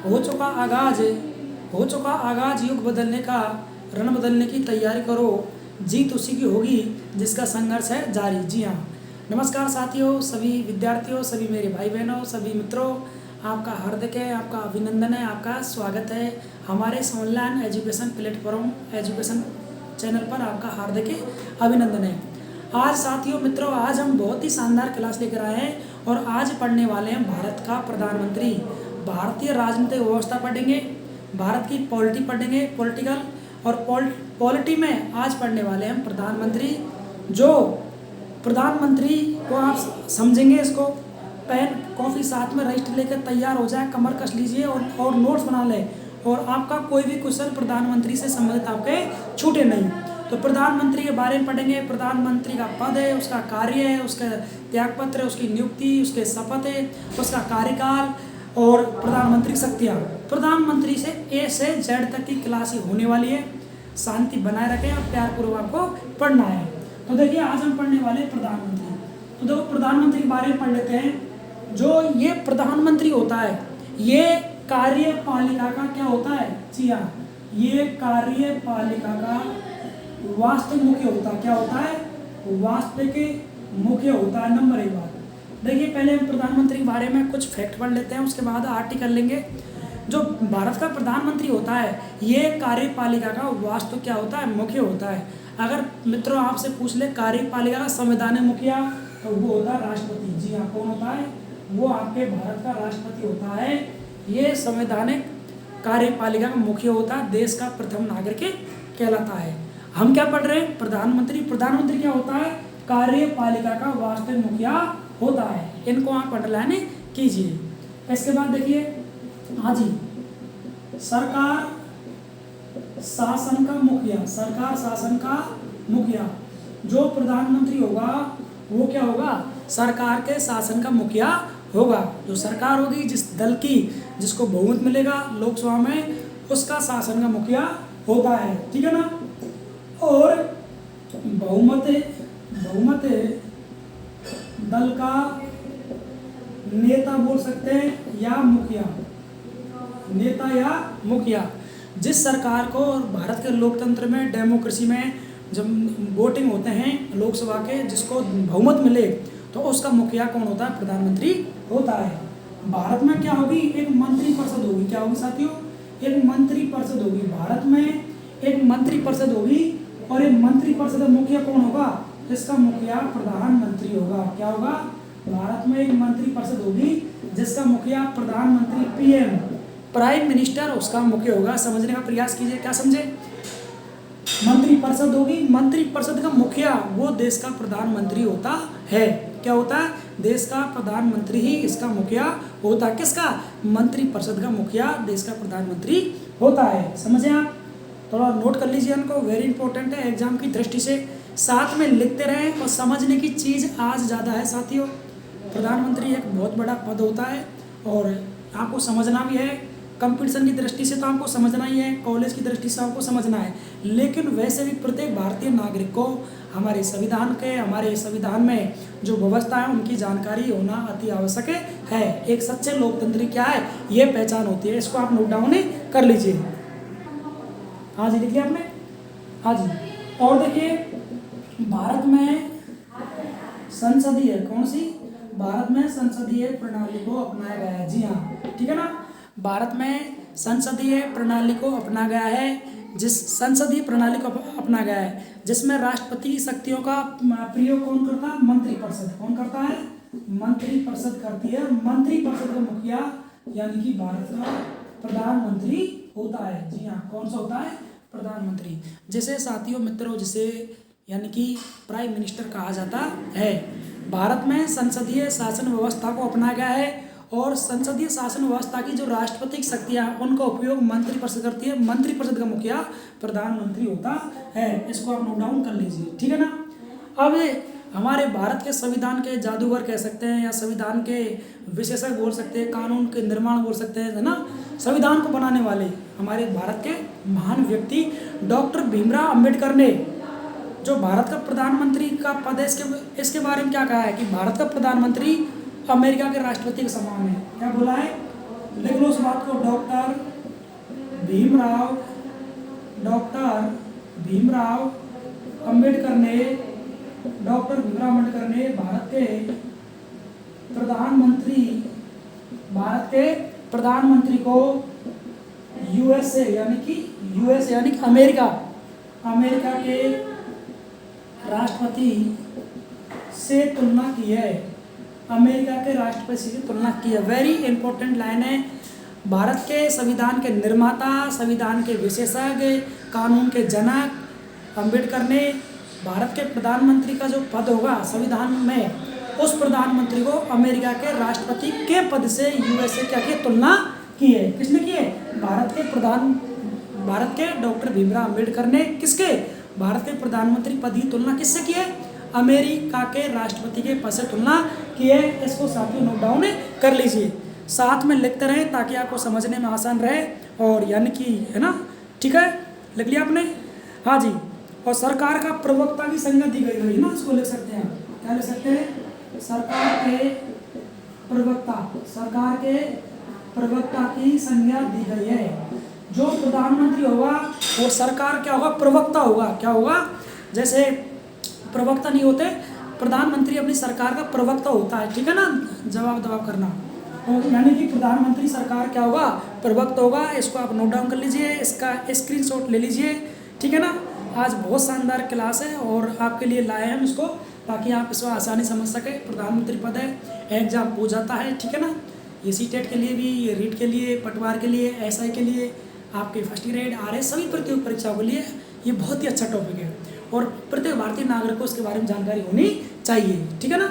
हो चुका आगाज हो चुका आगाज युग बदलने का, रण बदलने की तैयारी करो, जीत उसी की होगी जिसका संघर्ष है जारी। जी हाँ, नमस्कार साथियों, सभी विद्यार्थियों, सभी मेरे भाई बहनों, सभी मित्रों, आपका हार्दिक है, आपका अभिनंदन है, आपका स्वागत है हमारे इस online education platform education channel पर। आपका हार्दिक अभिनंदन है। आज साथियों मित्रों, आज हम बहुत ही शानदार क्लास लेकर आए हैं और आज पढ़ने वाले हैं भारत का प्रधानमंत्री, भारतीय राजनीतिक व्यवस्था पढ़ेंगे, भारत की पॉलिटी पढ़ेंगे, पॉलिटिकल और पॉलिटी में आज पढ़ने वाले हैं प्रधानमंत्री। जो प्रधानमंत्री को आप समझेंगे, इसको पेन कॉफ़ी साथ में रजिस्टर लेकर तैयार हो जाए, कमर कस लीजिए और नोट्स बना लें, और आपका कोई भी क्वेश्चन प्रधानमंत्री से संबंधित आपके छूटे नहीं। तो प्रधानमंत्री के बारे में पढ़ेंगे। प्रधानमंत्री का पद है, उसका कार्य है, उसका त्यागपत्र है, उसकी नियुक्ति, उसके शपथ है, उसका कार्यकाल और प्रधानमंत्री शक्तियाँ। प्रधानमंत्री से ए से जेड तक की क्लास होने वाली है। शांति बनाए रखें और प्यारपूर्वक आपको पढ़ना है। तो देखिए, आज हम पढ़ने वाले प्रधानमंत्री। तो देखो, प्रधानमंत्री के बारे में पढ़ लेते हैं। जो ये प्रधानमंत्री होता है, ये कार्यपालिका का क्या होता है? जी हाँ, ये कार्यपालिका का वास्तविक मुख्य होता है। क्या होता है? वास्तविक मुख्य होता है। नंबर एक बात देखिए, पहले हम प्रधानमंत्री के बारे में कुछ फैक्ट पढ़ लेते हैं, उसके बाद आर्टिकल लेंगे। जो भारत का प्रधानमंत्री होता है, ये कार्यपालिका का वास्तु क्या होता है? मुख्य होता है। अगर मित्रों आपसे पूछ ले कार्यपालिका का संवैधानिक मुखिया, तो वो होता है राष्ट्रपति। जी हाँ, कौन होता है? वो आपके भारत का राष्ट्रपति होता है। ये संवैधानिक कार्यपालिका का मुखिय होता है, देश का प्रथम नागरिक कहलाता है। हम क्या पढ़ रहे हैं? प्रधानमंत्री। प्रधानमंत्री क्या होता है? कार्यपालिका का वास्तविक मुखिया होता है। इनको आप अंडरलाइन कीजिए। इसके बाद देखिए, हाँ जी, सरकार शासन का मुखिया। सरकार शासन का मुखिया, जो प्रधानमंत्री होगा वो क्या होगा? सरकार के शासन का मुखिया होगा। जो सरकार होगी, जिस दल की जिसको बहुमत मिलेगा लोकसभा में, उसका शासन का मुखिया होता है। ठीक है ना? और बहुमत दल का नेता बोल सकते हैं, या मुखिया, नेता या मुखिया। जिस सरकार को भारत के लोकतंत्र में, डेमोक्रेसी में जब वोटिंग होते हैं लोकसभा के, जिसको बहुमत मिले, तो उसका मुखिया कौन होता है? प्रधानमंत्री होता है। भारत में क्या होगी? एक मंत्री परिषद होगी। क्या होगी साथियों? एक मंत्री परिषद होगी। भारत में एक मंत्री परिषद होगी, और एक मंत्री परिषद का मुखिया कौन होगा? इसका मुखिया प्रधानमंत्री होगा। क्या होगा? भारत में एक मंत्री परिषद होगी, जिसका मुखिया प्रधानमंत्री, पीएम, प्राइम मिनिस्टर, उसका मुख्य होगा। समझने का प्रयास कीजिए। क्या समझे? मंत्री परिषद होगी, मंत्री परिषद का मुखिया वो देश का प्रधानमंत्री होता है। क्या होता है? देश का प्रधानमंत्री ही इसका मुखिया होता है। किसका? मंत्री परिषद का मुखिया देश का प्रधानमंत्री होता है। समझे आप? थोड़ा नोट कर लीजिए इनको, वेरी इंपॉर्टेंट है एग्जाम की दृष्टि से। साथ में लिखते रहें, और समझने की चीज़ आज ज़्यादा है साथियों। प्रधानमंत्री एक बहुत बड़ा पद होता है, और आपको समझना भी है। कंपटीशन की दृष्टि से तो आपको समझना ही है, कॉलेज की दृष्टि से आपको समझना है, लेकिन वैसे भी प्रत्येक भारतीय नागरिक को हमारे संविधान में जो व्यवस्था है उनकी जानकारी होना अति आवश्यक है। एक सच्चे लोकतंत्र क्या है, ये पहचान होती है। इसको आप नोट डाउन कर लीजिए। हाँ जी, लिख लिया आपने? हाँ जी। और देखिए, भारत में संसदीय, कौन सी? भारत में संसदीय प्रणाली को अपनाया गया है। जी हाँ, ठीक है ना? भारत में संसदीय प्रणाली को अपना गया है, जिस संसदीय प्रणाली को अपना गया है, जिसमें राष्ट्रपति की शक्तियों का प्रयोग कौन करता है? मंत्री परिषद। कौन करता है? मंत्री परिषद करती है। मंत्री परिषद का मुखिया यानी कि भारत का प्रधानमंत्री होता है। जी हाँ, कौन सा होता है? प्रधानमंत्री। जिसे साथियों मित्रों, जिसे यानी कि प्राइम मिनिस्टर कहा जाता है। भारत में संसदीय शासन व्यवस्था को अपनाया गया है, और संसदीय शासन व्यवस्था की जो राष्ट्रपति शक्तियाँ, उनका उपयोग मंत्री परिषद करती है। मंत्री परिषद का मुखिया प्रधानमंत्री होता है। इसको आप नोट डाउन कर लीजिए। ठीक है ना? अब हमारे भारत के संविधान के जादूगर कह सकते हैं, या संविधान के विशेषज्ञ बोल सकते हैं, कानून के निर्माण बोल सकते हैं, है ना? संविधान को बनाने वाले हमारे भारत के महान व्यक्ति डॉक्टर भीमराव अंबेडकर ने जो भारत का प्रधानमंत्री का पद है, इसके बारे में क्या कहा है कि भारत का प्रधानमंत्री अमेरिका के राष्ट्रपति के समान है। क्या बोला है? लिख लो उस बात को। डॉक्टर भीमराव डॉक्टर भीमराव अंबेडकर ने भारत के प्रधानमंत्री को यूएसए यानी कि अमेरिका के राष्ट्रपति से तुलना की है। अमेरिका के राष्ट्रपति से तुलना की है। वेरी इंपॉर्टेंट लाइन है। भारत के संविधान के निर्माता, संविधान के विशेषज्ञ, कानून के जनक अंबेडकर ने भारत के प्रधानमंत्री का जो पद होगा संविधान में, उस प्रधानमंत्री को अमेरिका के राष्ट्रपति के पद से यूएसए क्या की तुलना की है। किसने की है? भारत के डॉक्टर भीमराव अंबेडकर ने किसके? भारत के प्रधानमंत्री पद की तुलना किससे की है? अमेरिका के राष्ट्रपति के पद से तुलना की है। इसको साथियों नोट डाउन कर लीजिए, साथ में लिखते रहें ताकि आपको समझने में आसान रहे। और यानी कि है ना, ठीक है, लिख लिया आपने? हाँ जी। और सरकार का प्रवक्ता की संज्ञा दी गई है ना, इसको लिख सकते हैं। क्या लिख सकते हैं? सरकार के प्रवक्ता की संज्ञा दी गई है। जो प्रधानमंत्री होगा वो सरकार क्या होगा? प्रवक्ता होगा। क्या होगा? जैसे प्रवक्ता नहीं होते, प्रधानमंत्री अपनी सरकार का प्रवक्ता होता है, ठीक है ना, जवाब करना। तो यानी कि प्रधानमंत्री सरकार क्या होगा? प्रवक्ता होगा। इसको आप नोट डाउन कर लीजिए, इसका स्क्रीनशॉट ले लीजिए, ठीक है ना। आज बहुत शानदार क्लास है और आपके लिए लाए हम इसको ताकि आप इसको आसानी समझ सकें। प्रधानमंत्री पद है, एग्जाम हो जाता है, ठीक है ना। ये सीटेट के लिए भी, रीट के लिए, पटवार के लिए, एसआई के लिए, आपके फर्स्ट ग्रेड आरएस सभी प्रतियोगी परीक्षाओं के लिए ये बहुत ही अच्छा टॉपिक है और प्रत्येक भारतीय नागरिक को इसके बारे में जानकारी होनी चाहिए, ठीक है ना।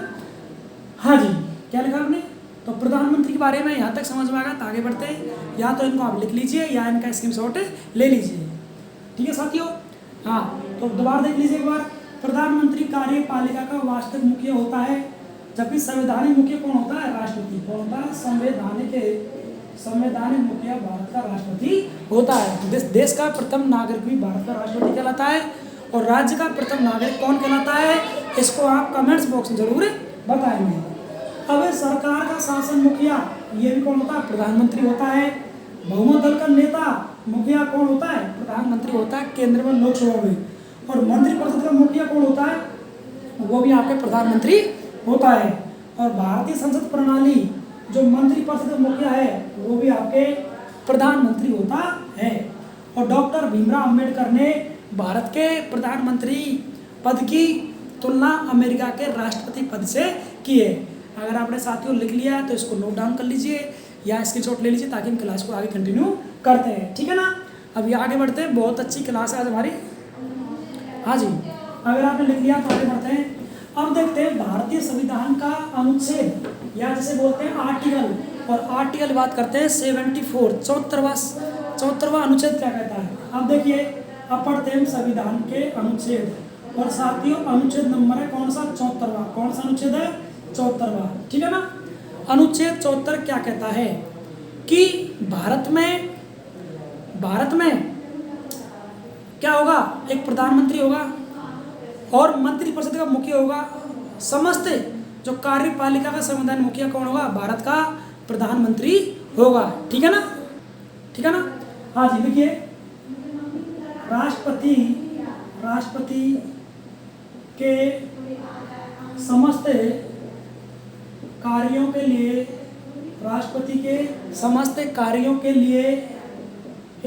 हाँ जी, क्या लिखा आपने? तो प्रधानमंत्री के बारे में यहाँ तक समझ में आएगा तो आगे बढ़ते हैं। या तो इनको आप लिख लीजिए या इनका स्क्रीनशॉट ले लीजिए, ठीक है साथियों। हाँ, तो दोबारा देख लीजिए एक बार। प्रधानमंत्री कार्यपालिका का वास्तविक मुखिया होता है, जबकि संवैधानिक मुखिया कौन होता है? राष्ट्रपति। कौन होता है? संवैधानिक मुखिया भारत का राष्ट्रपति होता है। देश का प्रथम नागरिक भी भारत का राष्ट्रपति कहलाता है। और राज्य का प्रथम नागरिक कौन कहलाता है? इसको आप कमेंट्स बॉक्स में जरूर बताएंगे। अब सरकार का शासन मुखिया ये भी कौन होता है? प्रधानमंत्री होता है। बहुमत दल का नेता मुखिया कौन होता है? प्रधानमंत्री होता है केंद्र में, लोकसभा में। और मंत्रिपरिषद का मुखिया कौन होता है? वो भी आपके प्रधानमंत्री होता है। और भारतीय संसद प्रणाली जो मंत्रिपरिषद का मुखिया है वो भी आपके प्रधानमंत्री होता है। और डॉक्टर भीमराव अंबेडकर ने भारत के प्रधानमंत्री पद की तुलना अमेरिका के राष्ट्रपति पद से की है। अगर आपने साथियों लिख लिया तो इसको नोट डाउन कर लीजिए या स्क्रीनशॉट ले लीजिए ताकि हम क्लास को आगे कंटिन्यू करते हैं, ठीक है ना। अभी आगे बढ़ते हैं, बहुत अच्छी क्लास है आज हमारी। हाँ जी, अगर आपने लिख लिया तो आगे बढ़ते हैं। अब देखते हैं भारतीय संविधान का अनुच्छेद या जिसे बोलते हैं आर्टिकल, और आर्टिकल बात करते हैं 74 74वां अनुच्छेद क्या कहता है। अब देखिए, अब पढ़ते हैं संविधान के अनुच्छेद, और साथियों अनुच्छेद नंबर है कौन सा? 74वां। कौन सा अनुच्छेद है? 74वां, ठीक है ना। अनुच्छेद 74 क्या कहता है कि भारत में क्या होगा? एक प्रधानमंत्री होगा और मंत्रिपरिषद का मुखिया होगा। समस्त जो कार्यपालिका का संविधान मुखिया कौन होगा? भारत का प्रधानमंत्री होगा, ठीक है ना, ठीक है ना। हाँ जी, देखिए, राष्ट्रपति के समस्त कार्यों के लिए, राष्ट्रपति के समस्त कार्यों के लिए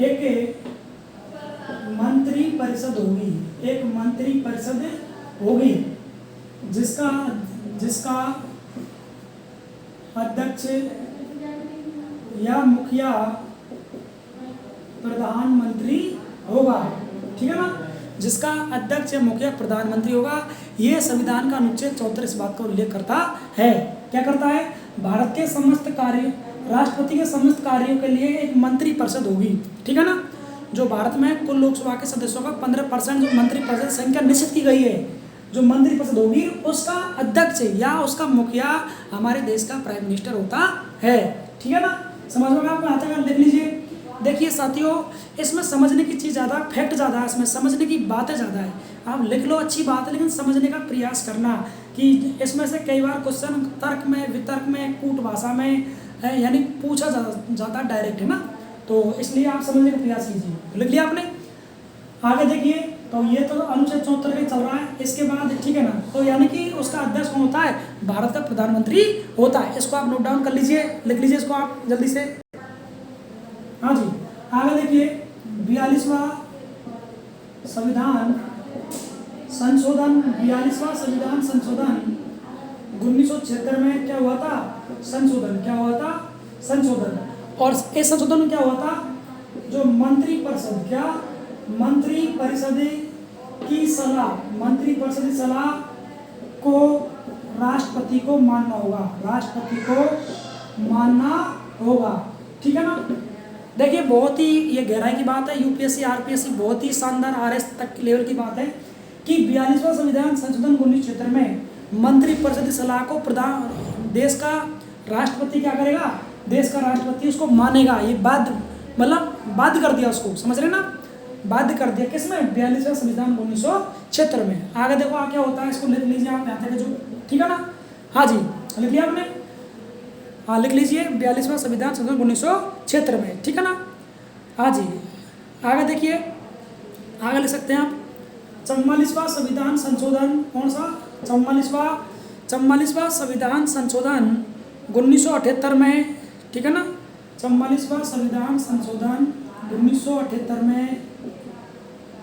एक मंत्रिपरिषद होगी, जिसका अध्यक्ष या मुखिया प्रधानमंत्री होगा, ठीक है ना। जिसका अध्यक्ष या मुखिया प्रधानमंत्री होगा। ये संविधान का अनुच्छेद 74 इस बात का उल्लेख करता है। क्या करता है? भारत के समस्त कार्य, राष्ट्रपति के समस्त कार्यों के लिए एक मंत्रिपरिषद होगी, ठीक है ना। जो भारत में कुल लोकसभा के सदस्यों का 15% जो मंत्रिपरिषद संख्या निश्चित की गई है, जो मंत्रिपरिषद होगी उसका अध्यक्ष या उसका मुखिया हमारे देश का प्राइम मिनिस्टर होता है, ठीक है ना। समझ में आपको आता है? लिख लीजिए। देखिए साथियों, इसमें समझने की चीज़ ज़्यादा, फैक्ट ज़्यादा है, इसमें समझने की बातें ज़्यादा है। आप लिख लो, अच्छी बात है, लेकिन समझने का प्रयास करना कि इसमें से कई बार क्वेश्चन तर्क में, वितर्क में, कूट भाषा में यानी पूछा जाता डायरेक्ट, है ना। तो इसलिए आप समझने का प्रयास कीजिए। लिख लिया आपने? आगे देखिए, तो ये तो अनुच्छेद 74 का चल रहा है। इसके बाद ठीक है ना, तो यानी कि उसका अध्यक्ष कौन होता है? भारत का प्रधानमंत्री होता है। इसको आप नोट डाउन कर लीजिए, लिख लीजिए इसको आप जल्दी से। हाँ जी, आगे देखिए, 42वां संविधान संशोधन, 42वां संविधान संशोधन 1976 में क्या हुआ था? संशोधन। क्या हुआ था? संशोधन। और इस संशोधन में क्या हुआ था? जो मंत्रिपरिषद, क्या मंत्री परिषद की सलाह, मंत्री परिषद की सलाह को राष्ट्रपति को मानना होगा, राष्ट्रपति को मानना होगा। ठीक है ना? देखिए बहुत ही ये गहराई की बात है, यूपीएससी आरपीएससी बहुत ही शानदार आरएस तक की लेवल की बात है कि 42वां संविधान संशोधन 1976 में मंत्री परिषद की सलाह को प्रधान देश का राष्ट्रपति क्या करेगा? देश का राष्ट्रपति उसको मानेगा। ये बाध्य, मतलब बाध्य कर दिया उसको, समझ रहे ना? बाध्य कर दिया किसमें? 42वां संविधान 1976 में। आगे देखो आ क्या होता है, इसको लिख लीजिए आप यहाँ तक जो, ठीक है ना? हाँ जी, लिख लिया आपने? हाँ लिख लीजिए, 42वां संविधान संशोधन 1976 में। ठीक है ना? हाँ जी, आगे देखिए, आगे लिख सकते हैं आप 44वां संविधान संशोधन। कौन सा? 44वां संविधान संशोधन 1978 में। ठीक है ना? 44वां संविधान संशोधन 1978 में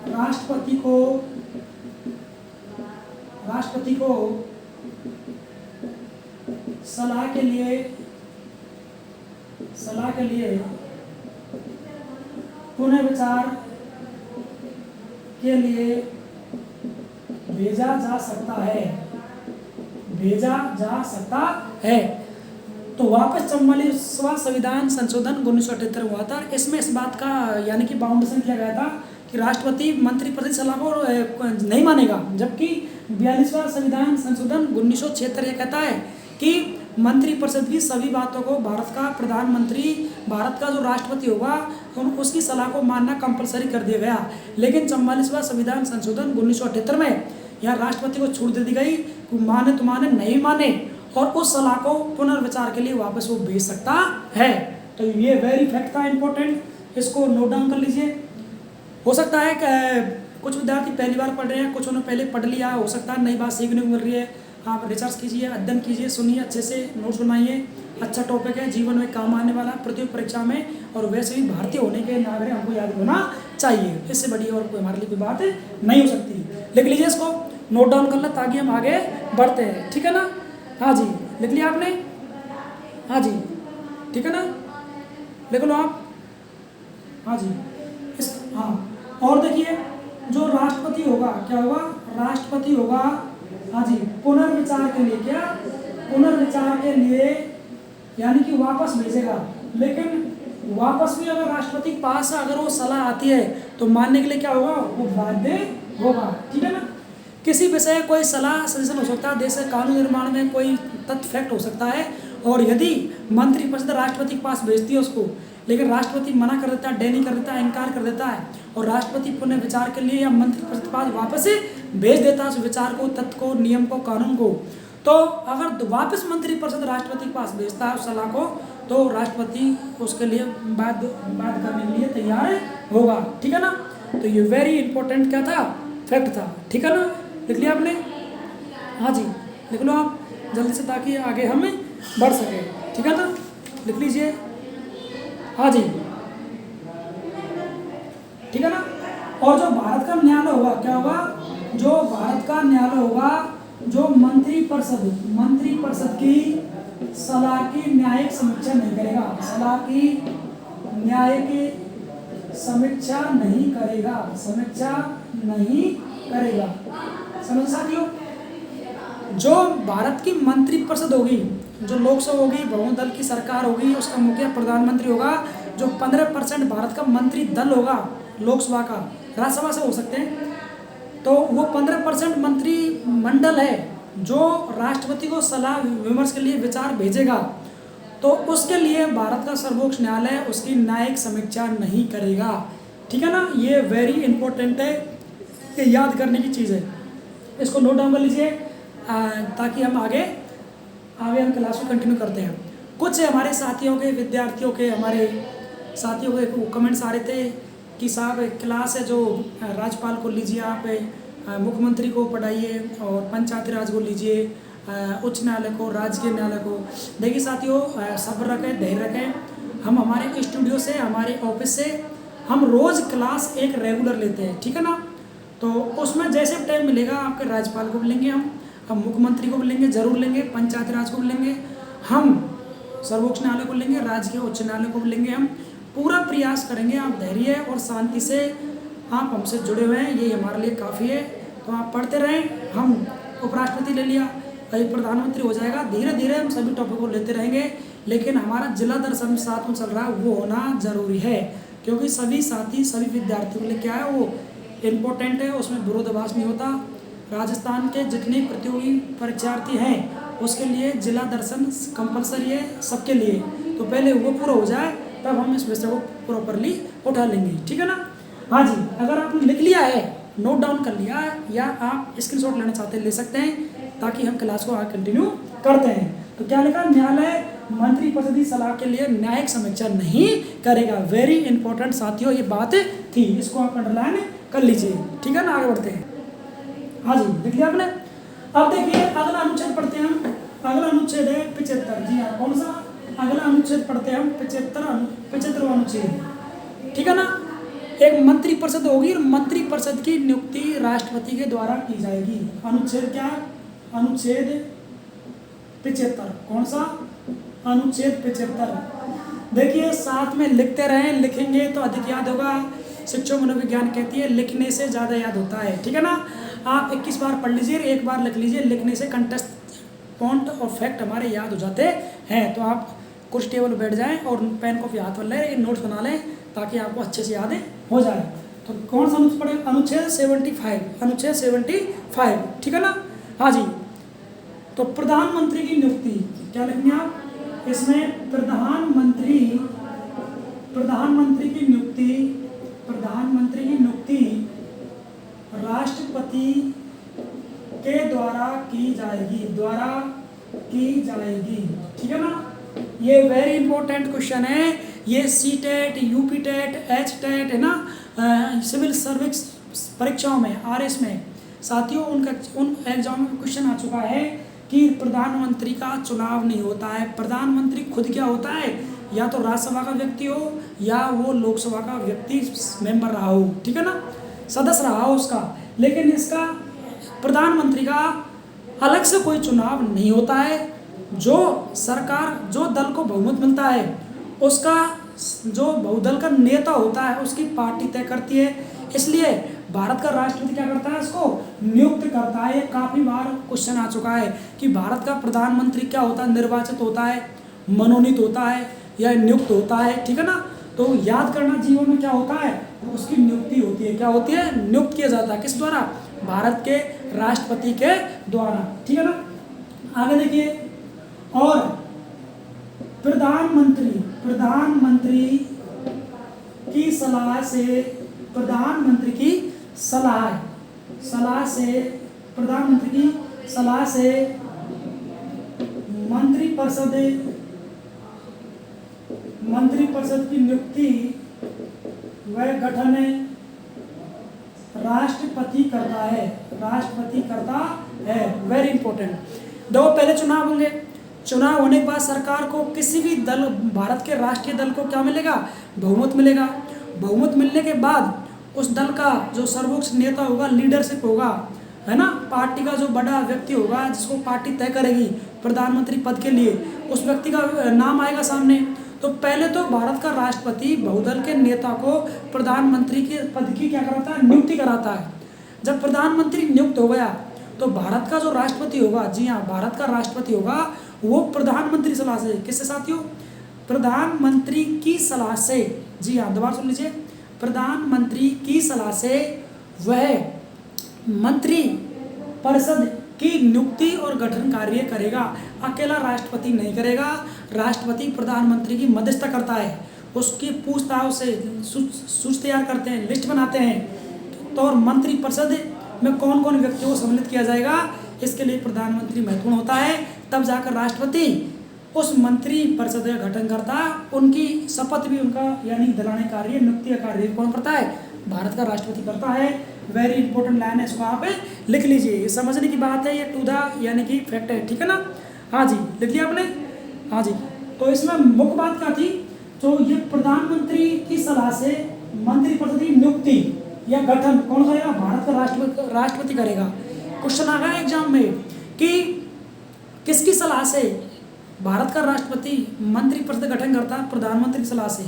राष्ट्रपति को सलाह के लिए पुनर्विचार के लिए भेजा जा सकता है। तो वापस 44वां संविधान संशोधन 1978 हुआ था। इसमें इस बात का यानी कि बाउंडेशन किया गया था कि राष्ट्रपति मंत्रिपरिषद सलाह को नहीं मानेगा, जबकि 42वां संविधान संशोधन 1976 ये कहता है कि मंत्रिपरिषद की सभी बातों को भारत का प्रधानमंत्री, भारत का जो राष्ट्रपति होगा उसकी सलाह को मानना कंपलसरी कर दिया गया। लेकिन 44वां संविधान संशोधन 1978 में यहाँ राष्ट्रपति को छूट दे दी गई, माने तो माने, नहीं माने, और उस सलाह को पुनर्विचार के लिए वापस वो भेज सकता है। तो ये वेरी फैक्ट था इंपॉर्टेंट, इसको नोट डाउन कर लीजिए। हो सकता है कि कुछ विद्यार्थी पहली बार पढ़ रहे हैं, कुछ उन्होंने पहले पढ़ लिया, हो सकता है नई बात सीखने को मिल रही है। आप रिसर्च कीजिए, अध्ययन कीजिए, सुनिए, अच्छे से नोट्स बनाइए। अच्छा टॉपिक है, जीवन में काम आने वाला, प्रतियोगी परीक्षा में, और वैसे भी भारतीय होने के नागरिक हमको याद होना चाहिए। इससे बड़ी और कोई हमारे लिए कोई बात नहीं हो सकती। लिख लीजिए इसको, नोट डाउन कर लो ताकि हम आगे बढ़ते हैं। ठीक है ना? हाँ जी, लिख लिया आपने? हाँ जी, ठीक है ना? लिख लो आप। हाँ जी, हाँ, और देखिए जो राष्ट्रपति होगा, क्या होगा? राष्ट्रपति होगा, हाँ जी, पुनर्विचार के लिए, क्या? पुनर्विचार के लिए, यानी कि वापस भेजेगा। लेकिन वापस भी अगर राष्ट्रपति के पास अगर वो सलाह आती है तो मानने के लिए क्या होगा? वो बाध्य होगा। ठीक है ना? किसी विषय कोई सलाह सजेशन हो सकता है, देश के कानून निर्माण में कोई तथ्य फैक्ट हो सकता है, और यदि मंत्रिपरिषद राष्ट्रपति के पास भेजती है उसको, लेकिन राष्ट्रपति मना कर देता है, डेनी कर देता है, इनकार कर देता है, और राष्ट्रपति पुनः विचार के लिए या मंत्रिपरिषद के पास वापस भेज देता है उस विचार को, तथ्य को, नियम को, कानून को, तो अगर वापस मंत्रिपरिषद राष्ट्रपति के पास भेजता है उस सलाह को, तो राष्ट्रपति उसके लिए बाध्य करने के लिए तैयार होगा। ठीक है ना? तो ये वेरी इंपॉर्टेंट क्या था? फैक्ट था। ठीक है ना? लिख लिया आपने? हाँ जी, लिख लो आप जल्दी से ताकि आगे हम बढ़ सके। ठीक है ना? लिख लीजिए। हाँ जी, ठीक है ना? और जो भारत का न्यायालय होगा, क्या होगा? जो भारत का न्यायालय होगा, जो मंत्रिपरिषद की सलाह की न्यायिक समीक्षा नहीं करेगा, सलाह की न्यायिक समीक्षा नहीं करेगा। समझ साथियों? जो भारत की मंत्रिपरिषद होगी, जो लोकसभा होगी, बहुमत दल की सरकार होगी, उसका मुखिया प्रधानमंत्री होगा, जो 15% भारत का मंत्री दल होगा लोकसभा का, राज्यसभा से हो सकते हैं, तो वो 15% मंत्रिमंडल है जो राष्ट्रपति को सलाह विमर्श के लिए विचार भेजेगा, तो उसके लिए भारत का सर्वोच्च न्यायालय उसकी न्यायिक समीक्षा नहीं करेगा। ठीक है ना? ये वेरी इंपॉर्टेंट है, ये याद करने की चीज़ है, इसको नोट डाउन कर लीजिए ताकि हम आगे हम क्लास को कंटिन्यू करते हैं। कुछ हमारे साथियों के, विद्यार्थियों के, हमारे साथियों को एक कमेंट्स आ रहे थे कि साहब एक क्लास है जो राज्यपाल को लीजिए आप, मुख्यमंत्री को पढ़ाइए और पंचायती राज को लीजिए, उच्च न्यायालय को, राजकीय न्यायालय को। देखिए साथियों, सब्र रखें, धैर्य रखें। हम हमारे स्टूडियो से, हमारे ऑफिस से हम रोज़ क्लास एक रेगुलर लेते हैं, ठीक है ना। तो उसमें जैसे टाइम मिलेगा आपके राज्यपाल को भी लेंगे, हम मुख्यमंत्री को भी लेंगे, जरूर लेंगे, पंचायती राज को भी लेंगे, हम सर्वोच्च न्यायालय को लेंगे, राजकीय उच्च न्यायालय को भी लेंगे। हम पूरा प्रयास करेंगे। आप धैर्य और शांति से आप हमसे जुड़े हुए हैं, ये हमारे लिए काफ़ी है। तो आप पढ़ते रहें। हम उपराष्ट्रपति ले लिया, कभी प्रधानमंत्री हो जाएगा, धीरे धीरे हम सभी टॉपिक को लेते रहेंगे। लेकिन हमारा जिला दर्शन साथ में चल रहा है, वो होना ज़रूरी है, क्योंकि सभी साथी, सभी विद्यार्थियों के लिए क्या है, वो इम्पोर्टेंट है, उसमें विरोधाभास नहीं होता। राजस्थान के जितने प्रतियोगी परीक्षार्थी हैं उसके लिए जिला दर्शन कंपलसरी है, सबके लिए। तो पहले वो पूरा हो जाए, तब हम इस विषय को प्रॉपरली उठा लेंगे, ठीक है ना। हाँ जी, अगर आपने लिख लिया है, नोट डाउन कर लिया है, या आप स्क्रीनशॉट लेना चाहते हैं ले सकते हैं, ताकि हम क्लास को आगे कंटिन्यू करते हैं। तो क्या लिखा, न्यायालय मंत्रिपरिषदीय सलाह के लिए न्यायिक समीक्षा नहीं करेगा। वेरी इंपॉर्टेंट साथियों, ये बात थी, इसको आप अंडरलाइन कर लीजिए, ठीक है ना। आगे बढ़ते हैं। हाँ जी, देख लिया आपने। अब देखिए अगला अनुच्छेद पढ़ते हैं हम। अगला अनुच्छेद है 75। जी हाँ, कौन सा अगला अनुच्छेद पढ़ते हैं हम? 75वां अनुच्छेद, ठीक है ना। एक मंत्रिपरिषद होगी और मंत्रिपरिषद की नियुक्ति राष्ट्रपति के द्वारा की जाएगी। अनुच्छेद क्या? अनुच्छेद 75। कौन सा? अनुच्छेद 75। देखिए साथ में लिखते रहें, लिखेंगे तो अधिक याद होगा। शिक्षा मनोविज्ञान कहती है लिखने से ज़्यादा याद होता है, ठीक है ना। आप 21 बार पढ़ लीजिए, एक बार लिख लीजिए, लिखने से कंटेस्ट पॉइंट और फैक्ट हमारे याद हो जाते हैं। तो आप कुछ टेबल बैठ जाएं और पेन कॉपी हाथ में लें, नोट्स बना लें, ताकि आपको अच्छे से याद हो जाए। तो कौन सा अनुच्छेद पढ़े? अनुच्छेद 75। अनुच्छेद 75, ठीक है ना। हाँ जी, तो प्रधानमंत्री की नियुक्ति क्या लिखेंगे आप इसमें? प्रधानमंत्री की नियुक्ति राष्ट्रपति के द्वारा की जाएगी, ठीक है ना। ये वेरी इंपॉर्टेंट क्वेश्चन है। ये सीटेट, यूपीटेट, एचटेट है ना, सिविल सर्विस परीक्षाओं में, आरएस में साथियों उन एग्जाम में क्वेश्चन आ चुका है कि प्रधानमंत्री का चुनाव नहीं होता है। प्रधानमंत्री खुद क्या होता है? या तो राज्यसभा का व्यक्ति हो, या वो लोकसभा का व्यक्ति मेंबर रहा हो, ठीक है ना, सदस्य रहा हो उसका। लेकिन इसका प्रधानमंत्री का अलग से कोई चुनाव नहीं होता है। जो सरकार, जो दल को बहुमत मिलता है, उसका जो बहुदल का नेता होता है उसकी पार्टी तय करती है। इसलिए भारत का राष्ट्रपति क्या करता है? इसको नियुक्त करता है। काफ़ी बार क्वेश्चन आ चुका है कि भारत का प्रधानमंत्री क्या होता है? निर्वाचित होता है, मनोनीत होता है, या नियुक्त होता है, ठीक है ना। तो याद करना, जीवन में क्या होता है? उसकी नियुक्ति होती है। क्या होती है? नियुक्त किया जाता है। किस द्वारा? भारत के राष्ट्रपति के द्वारा, ठीक है ना। आगे देखिए, और प्रधानमंत्री की सलाह से मंत्रिपरिषद की नियुक्ति व गठन राष्ट्रपति करता है। Very important. दो पहले चुनाव होंगे। चुनाव होने के बाद सरकार को किसी भी दल, भारत के राष्ट्रीय दल को क्या मिलेगा? बहुमत मिलेगा। बहुमत मिलने के बाद उस दल का जो सर्वोच्च नेता होगा, लीडरशिप होगा, है ना, पार्टी का जो बड़ा व्यक्ति होगा जिसको पार्टी तय करेगी प्रधानमंत्री पद के लिए, उस व्यक्ति का नाम आएगा सामने। तो पहले तो भारत का राष्ट्रपति बहुदल के नेता को प्रधानमंत्री के पद की क्या कराता है? नियुक्ति कराता है। जब प्रधानमंत्री नियुक्त हो गया तो भारत का जो राष्ट्रपति होगा, जी हाँ, भारत का राष्ट्रपति होगा, वो प्रधानमंत्री सलाह से, किससे साथियों? प्रधानमंत्री की सलाह से, जी हाँ, दोबारा सुन लीजिए, प्रधानमंत्री की सलाह से वह मंत्री परिषद की नियुक्ति और गठन कार्य करेगा। अकेला राष्ट्रपति नहीं करेगा। राष्ट्रपति प्रधानमंत्री की मध्यस्थता करता है, उसकी पूछताछ से सूची तैयार करते हैं, लिस्ट बनाते हैं। तो और मंत्री परिषद में कौन कौन व्यक्तियों को सम्मिलित किया जाएगा, इसके लिए प्रधानमंत्री महत्वपूर्ण होता है। तब जाकर राष्ट्रपति उस मंत्री परिषद का गठन करता है, उनकी शपथ भी उनका यानी दिलाने कार्य, नियुक्ति का कार्य कौन करता है? भारत का राष्ट्रपति करता है। वेरी इंपॉर्टेंट लाइन है, इसको आप लिख लीजिए, ये समझने की बात है, ये टू द यानी कि फैक्ट है, ठीक है ना। हाँ जी, लिख लिया आपने? हाँ जी। तो इसमें मुख्य बात क्या थी? तो ये प्रधानमंत्री की सलाह से मंत्रिपरिषद की नियुक्ति या गठन कौन करेगा? भारत का राष्ट्रपति करेगा। क्वेश्चन आ गया एग्जाम में कि किसकी सलाह से भारत का राष्ट्रपति मंत्रिपरिषद गठन करता है? प्रधानमंत्री की सलाह से।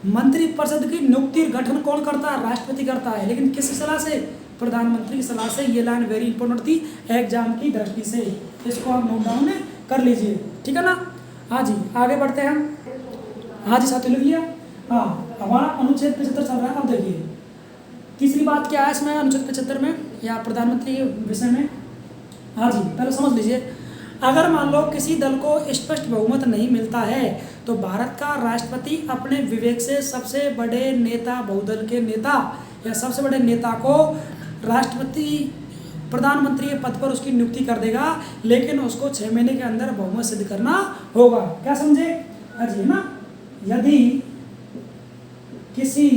मंत्रिपरिषद की नियुक्ति गठन कौन करता है? राष्ट्रपति करता है, लेकिन किसकी सलाह से? प्रधानमंत्री की सलाह से। ये लाइन वेरी इंपॉर्टेंट थी एग्जाम की दृष्टि से, इसको आप नोट डाउन कर लीजिए, ठीक है ना। हाँ जी, आगे बढ़ते हैं हम। हाँ जी साथियों, लिख लिया? हाँ, हमारा अनुच्छेद 75 चल रहा है। अब देखिए तीसरी बात क्या है इसमें अनुच्छेद 75 में या प्रधानमंत्री के विषय में। हाँ जी, पहले समझ लीजिए, अगर मान लो किसी दल को स्पष्ट बहुमत नहीं मिलता है तो भारत का राष्ट्रपति अपने विवेक से सबसे बड़े नेता, बहुदल के नेता या सबसे बड़े नेता को राष्ट्रपति प्रधानमंत्री के पद पर उसकी नियुक्ति कर देगा, लेकिन उसको 6 महीने के अंदर बहुमत सिद्ध करना होगा। क्या समझे? हाँ जी, ना। यदि किसी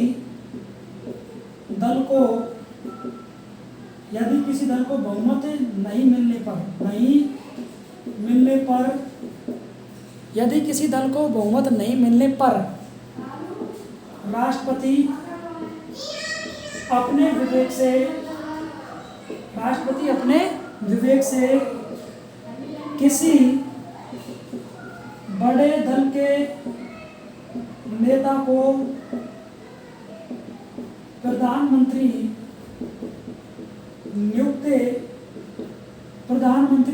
दल को बहुमत नहीं मिलने पर यदि किसी दल को बहुमत नहीं मिलने पर राष्ट्रपति अपने विवेक से किसी बड़े दल के नेता को प्रधानमंत्री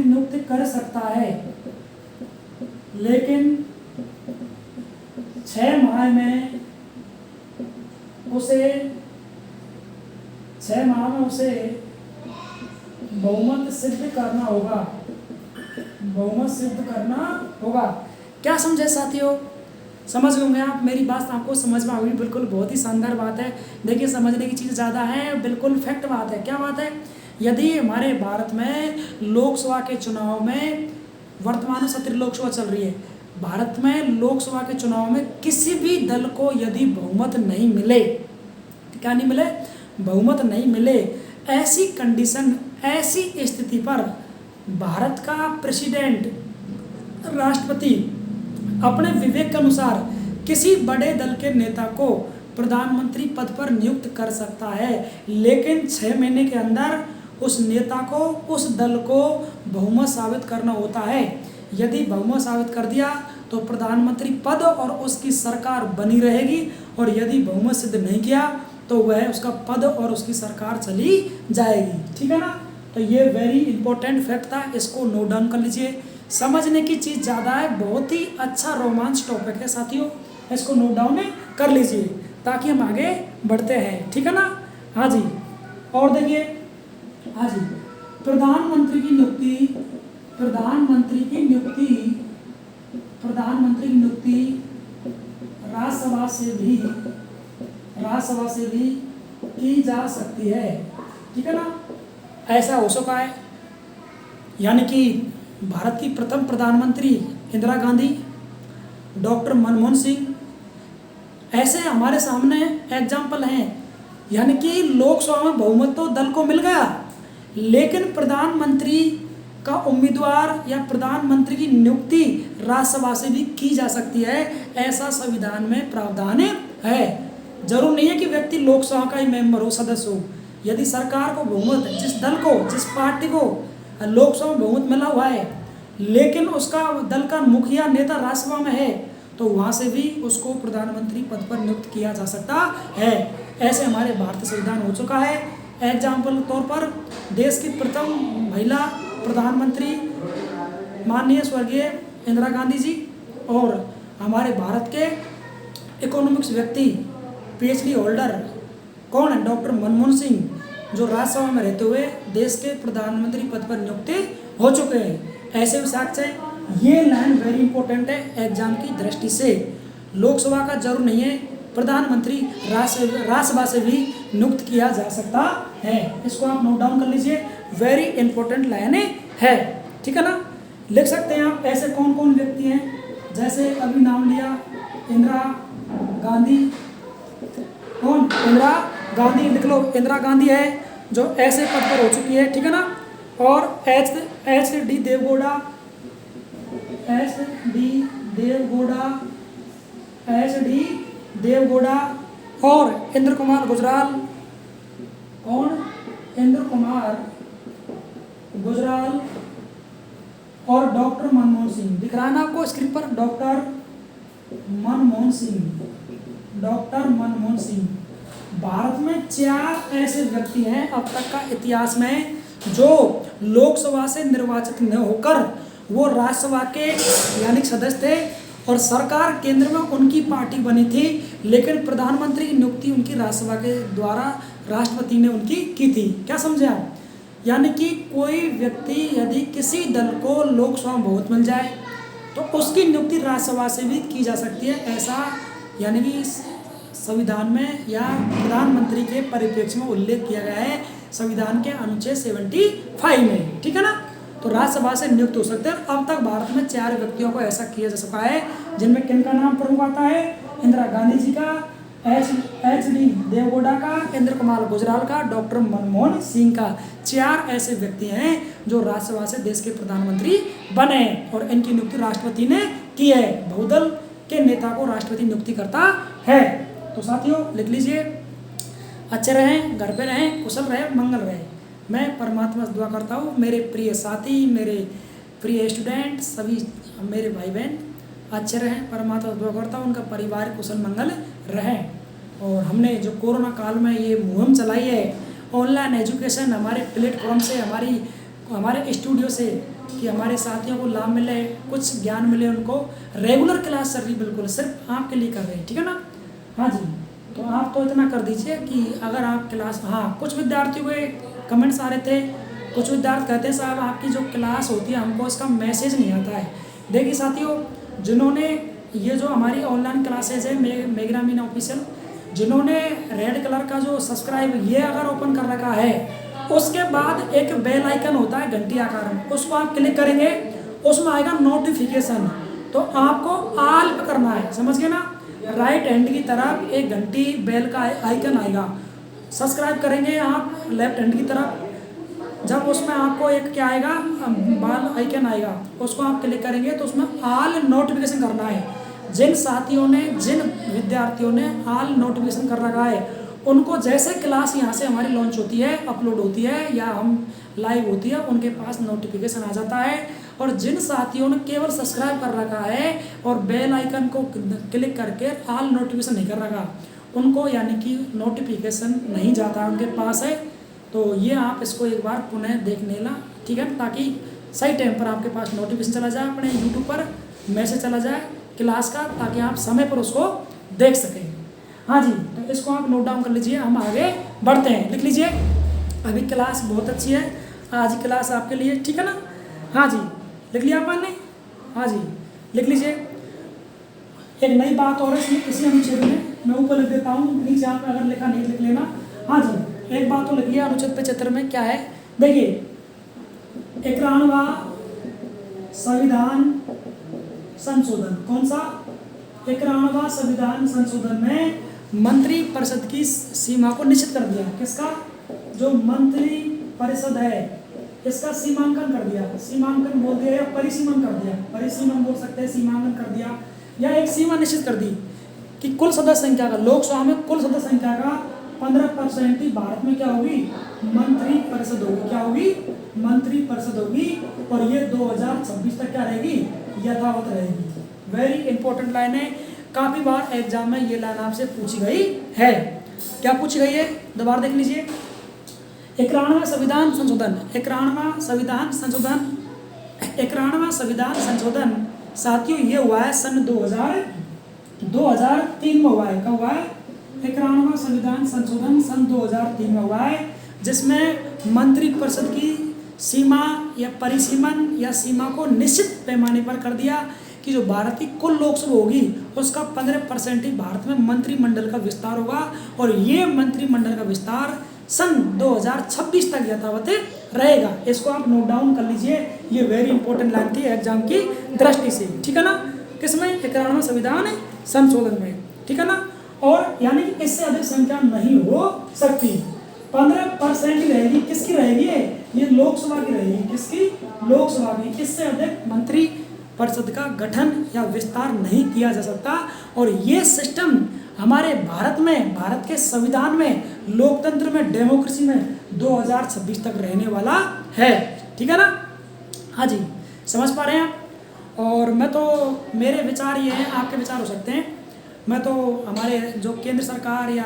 नियुक्त कर सकता है, लेकिन 6 माह में उसे बहुमत सिद्ध करना होगा। क्या समझे साथियों? समझ गए होंगे आप, मेरी बात आपको समझ में आ गई? बिल्कुल, बहुत ही शानदार बात है। देखिए, समझने की चीज़ ज़्यादा है, बिल्कुल फैक्ट बात है। क्या बात है? यदि हमारे भारत में लोकसभा के चुनाव में वर्तमान सत्र लोकसभा चल रही है, भारत में लोकसभा के चुनाव में किसी भी दल को यदि बहुमत नहीं मिले, क्या नहीं मिले? बहुमत नहीं मिले, ऐसी कंडीशन, ऐसी स्थिति पर भारत का प्रेसिडेंट, राष्ट्रपति अपने विवेक के अनुसार किसी बड़े दल के नेता को प्रधानमंत्री पद पर नियुक्त कर सकता है, लेकिन 6 महीने के अंदर उस नेता को, उस दल को बहुमत साबित करना होता है। यदि बहुमत साबित कर दिया तो प्रधानमंत्री पद और उसकी सरकार बनी रहेगी, और यदि बहुमत सिद्ध नहीं किया तो वह उसका पद और उसकी सरकार चली जाएगी, ठीक है ना। तो ये वेरी इंपॉर्टेंट फैक्ट था, इसको नोट डाउन कर लीजिए। समझने की चीज़ ज़्यादा है, बहुत ही अच्छा रोमांच टॉपिक है साथियों, इसको नोट डाउन कर लीजिए ताकि हम आगे बढ़ते हैं, ठीक है ना। हाँ जी, और देखिए, हाँ जी, प्रधानमंत्री की नियुक्ति राज्यसभा से भी की जा सकती है, ठीक है ना। ऐसा हो सका है, यानी कि भारत की प्रथम प्रधानमंत्री इंदिरा गांधी, डॉक्टर मनमोहन सिंह, ऐसे हमारे सामने एग्जाम्पल हैं। यानी कि लोकसभा में बहुमत तो दल को मिल गया, लेकिन प्रधानमंत्री का उम्मीदवार या प्रधानमंत्री की नियुक्ति राज्यसभा से भी की जा सकती है, ऐसा संविधान में प्रावधान है। जरूर नहीं है कि व्यक्ति लोकसभा का ही मेंबर हो, सदस्य हो। यदि सरकार को बहुमत, जिस दल को, जिस पार्टी को लोकसभा में बहुमत मिला हुआ है, लेकिन उसका दल का मुखिया नेता राज्यसभा में है, तो वहाँ से भी उसको प्रधानमंत्री पद पर नियुक्त किया जा सकता है। ऐसे हमारे भारतीय संविधान हो चुका है। एग्जाम्पल के तौर पर देश की प्रथम महिला प्रधानमंत्री माननीय स्वर्गीय इंदिरा गांधी जी, और हमारे भारत के इकोनॉमिक्स व्यक्ति PhD होल्डर कौन है? डॉक्टर मनमोहन सिंह, जो राज्यसभा में रहते हुए देश के प्रधानमंत्री पद पर नियुक्त हो चुके हैं। ऐसे भी साक्ष्य है। ये लाइन वेरी इंपॉर्टेंट है एग्जाम की दृष्टि से। लोकसभा का जरूर नहीं है, प्रधानमंत्री राज्यसभा से भी नियुक्त किया जा सकता है। इसको आप नोट डाउन कर लीजिए, वेरी इंपॉर्टेंट लाइन है, ठीक है ना। लिख सकते हैं आप ऐसे कौन कौन व्यक्ति हैं जैसे अभी नाम लिया इंदिरा गांधी, कौन? इंदिरा गांधी, लिख लो इंदिरा गांधी है जो ऐसे पद पर हो चुकी है, ठीक है ना। और H D Deve Gowda, H D Deve Gowda, H D Deve Gowda और इंद्र कुमार गुजराल, कौन? इंद्र कुमार गुजराल और डॉक्टर मनमोहन सिंह, दिख रहा है ना आपको स्क्रीन पर, डॉक्टर मनमोहन सिंह, डॉक्टर मनमोहन सिंह। भारत में 4 ऐसे व्यक्ति हैं अब तक का इतिहास में जो लोकसभा से निर्वाचित न होकर वो राज्यसभा के यानी सदस्य थे और सरकार केंद्र में उनकी पार्टी बनी थी, लेकिन प्रधानमंत्री की नियुक्ति उनकी राज्यसभा के द्वारा राष्ट्रपति ने उनकी की थी। क्या समझे आप? यानी कि कोई व्यक्ति यदि किसी दल को लोकसभा में बहुमत मिल जाए तो उसकी नियुक्ति राज्यसभा से भी की जा सकती है, ऐसा यानी कि संविधान में या प्रधानमंत्री के परिप्रेक्ष्य में उल्लेख किया गया है संविधान के अनुच्छेद 75 में, ठीक है ना। तो राज्यसभा से नियुक्त हो सकते हैं। अब तक भारत में 4 व्यक्तियों को ऐसा किया जा सका है, जिनमें किनका नाम प्रमुख आता है? इंदिरा गांधी जी का, एच डी देवगौड़ा का, इंद्र कुमार गुजराल का, डॉक्टर मनमोहन सिंह का। 4 ऐसे व्यक्ति हैं जो राज्यसभा से देश के प्रधानमंत्री बने और इनकी नियुक्ति राष्ट्रपति ने की है। बहुदल के नेता को राष्ट्रपति नियुक्ति करता है। तो साथियों लिख लीजिए, अच्छे रहें, घर पे रहें, कुशल रहें, मंगल रहें। मैं परमात्मा से दुआ करता हूँ मेरे प्रिय साथी, मेरे प्रिय स्टूडेंट, सभी मेरे भाई बहन अच्छे रहें। परमात्मा से दुआ करता हूँ उनका परिवार कुशल मंगल रहें। और हमने जो कोरोना काल में ये मुहिम चलाई है ऑनलाइन एजुकेशन, हमारे प्लेटफॉर्म से, हमारे स्टूडियो से, कि हमारे साथियों को लाभ मिले, कुछ ज्ञान मिले, उनको रेगुलर क्लास चल रही, बिल्कुल सिर्फ आपके लिए कर रहे हैं, ठीक है ना। हाँ जी, तो आप तो इतना कर दीजिए कि अगर आप क्लास, हाँ कुछ विद्यार्थियों के कमेंट्स आ रहे थे, कुछ विद्यार्थी कहते हैं साहब आपकी जो क्लास होती है हमको इसका मैसेज नहीं आता है। देखिए साथियों, जिन्होंने ये जो हमारी ऑनलाइन क्लासेज है मेघना मीना ऑफिशियल, जिन्होंने रेड कलर का जो सब्सक्राइब ये अगर ओपन कर रखा है, उसके बाद एक बेल आइकन होता है घंटी आकार में, उसको आप क्लिक करेंगे, उसमें आएगा नोटिफिकेशन, तो आपको ऑल पे करना है, समझ गए ना। राइट हैंड की तरफ एक घंटी बेल का आइकन आएगा, सब्सक्राइब करेंगे आप लेफ्ट हैंड की तरफ, जब उसमें आपको एक क्या आएगा बाल आइकन आएगा, उसको आप क्लिक करेंगे तो उसमें ऑल नोटिफिकेशन करना है। जिन साथियों ने, जिन विद्यार्थियों ने ऑल नोटिफिकेशन कर रखा है, उनको जैसे क्लास यहाँ से हमारी लॉन्च होती है, अपलोड होती है या हम लाइव होती है, उनके पास नोटिफिकेशन आ जाता है। और जिन साथियों ने केवल सब्सक्राइब कर रखा है और बेल आइकन को क्लिक करके ऑल नोटिफिकेशन नहीं कर रखा, उनको यानी कि नोटिफिकेशन नहीं जाता उनके पास है। तो ये आप इसको एक बार पुनः देख लेना, ठीक है, ताकि सही टाइम पर आपके पास नोटिफिकेशन चला जाए, अपने यूट्यूब पर मैसेज चला जाए क्लास का, ताकि आप समय पर उसको देख सकें। हाँ जी, तो इसको आप नोट डाउन कर लीजिए, हम आगे बढ़ते हैं। लिख लीजिए, अभी क्लास बहुत अच्छी है, आज की क्लास आपके लिए, ठीक है ना। हाँ जी, लिख लिया आपने? हाँ जी, लिख लीजिए। एक नई बात और है इसी अनुच्छेद में, मैं ऊपर लिख देता हूँ, नीचे आप अगर लिखा नहीं लिख लेना। हाँ जी, एक बात तो लिखिए, अनुच्छेद 75 में क्या है, देखिए 91वां संविधान संशोधन, कौन सा? 91वां संविधान संशोधन में मंत्री परिषद की सीमा को निश्चित कर दिया। किसका? जो मंत्री परिषद है इसका सीमांकन कर दिया, सीमांकन बोल दिया या परिसीमन कर दिया, परिसीमन बोल सकते हैं, सीमांकन कर दिया, या एक सीमा निश्चित कर दी कि कुल सदस्य संख्या का, लोकसभा में कुल सदस्य संख्या का 15% ही भारत में क्या होगी? मंत्री परिषद होगी। क्या होगी? मंत्री परिषद होगी। और ये 2026 तक क्या रहेगी? यथावत रहेगी। वेरी इंपॉर्टेंट लाइन है, काफी बार एग्जाम में ये लाइन आपसे पूछी गई है। क्या पूछी गई है? दोबारा देख लीजिए। 91वां संविधान संशोधन, 91वां संविधान संशोधन, 91वां संविधान संशोधन साथियों ये हुआ है सन 2003 में हुआ है। कब हुआ है? 91वां संविधान संशोधन सन 2003 में हुआ है, जिसमें मंत्री परिषद की सीमा या परिसीमन या सीमा को निश्चित पैमाने पर कर दिया कि जो भारत की कुल लोकसभा होगी उसका 15% ही भारत में मंत्रिमंडल का विस्तार होगा, और ये मंत्रिमंडल का विस्तार सन 2026 तक यथावत रहेगा। इसको आप नोट डाउन कर लीजिए, ये वेरी इंपॉर्टेंट लाइन थी एग्जाम की दृष्टि से, ठीक है ना। किसमें? 91 संविधान संशोधन में, ठीक है ना। और यानी कि इससे अधिक संख्या नहीं हो सकती। 15% ही रहेगी। किसकी रहेगी? ये लोकसभा की रहेगी। किसकी? लोकसभा की। इससे अधिक मंत्री परिषद का गठन या विस्तार नहीं किया जा सकता। और ये सिस्टम हमारे भारत में, भारत के संविधान में, लोकतंत्र में, डेमोक्रेसी में 2026 तक रहने वाला है, ठीक है ना। हाँ जी, समझ पा रहे हैं आप? और मैं तो, मेरे विचार ये हैं, आपके विचार हो सकते हैं। मैं तो हमारे जो केंद्र सरकार या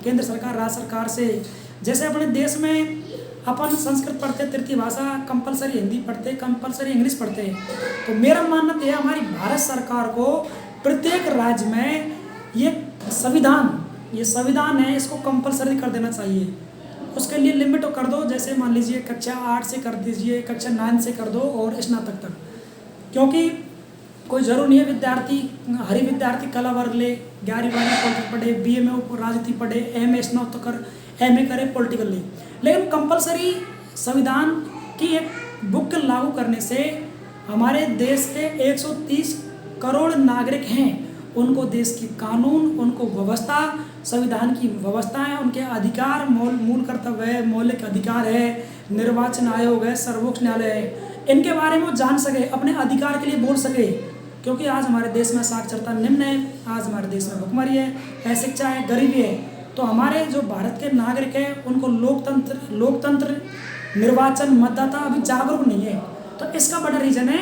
केंद्र सरकार राज्य सरकार से, जैसे अपने देश में अपन संस्कृत पढ़ते, तृतीय भाषा कंपलसरी हिंदी पढ़ते, कंपलसरी इंग्लिश पढ़ते हैं, तो मेरा मानना है हमारी भारत सरकार को प्रत्येक राज्य में ये संविधान है, इसको कंपलसरी कर देना चाहिए। उसके लिए लिमिट कर दो, जैसे मान लीजिए कक्षा 8 से कर दीजिए, कक्षा 9 से कर दो और स्नातक तक। क्योंकि कोई ज़रूर नहीं है विद्यार्थी, हर विद्यार्थी कला वर्ग ले, 11वीं 12वीं पॉलिटिक्स पढ़े, BA में राजनीति पढ़े, MA स्नातक कर, MA करे पॉलिटिकल ले। लेकिन कंपलसरी संविधान की एक बुक लागू करने से हमारे देश के 130 करोड़ नागरिक हैं, उनको देश की कानून, उनको व्यवस्था, संविधान की व्यवस्थाएं, उनके अधिकार, मूल कर्तव्य है, मौलिक अधिकार है, निर्वाचन आयोग है, सर्वोच्च न्यायालय है, इनके बारे में वो जान सके, अपने अधिकार के लिए बोल सके। क्योंकि आज हमारे देश में साक्षरता निम्न है, आज हमारे देश में भुखमरी है, अशिक्षा है, गरीबी है। तो हमारे जो भारत के नागरिक हैं उनको लोकतंत्र, निर्वाचन, मतदाता अभी जागरूक नहीं है। तो इसका बड़ा रीज़न है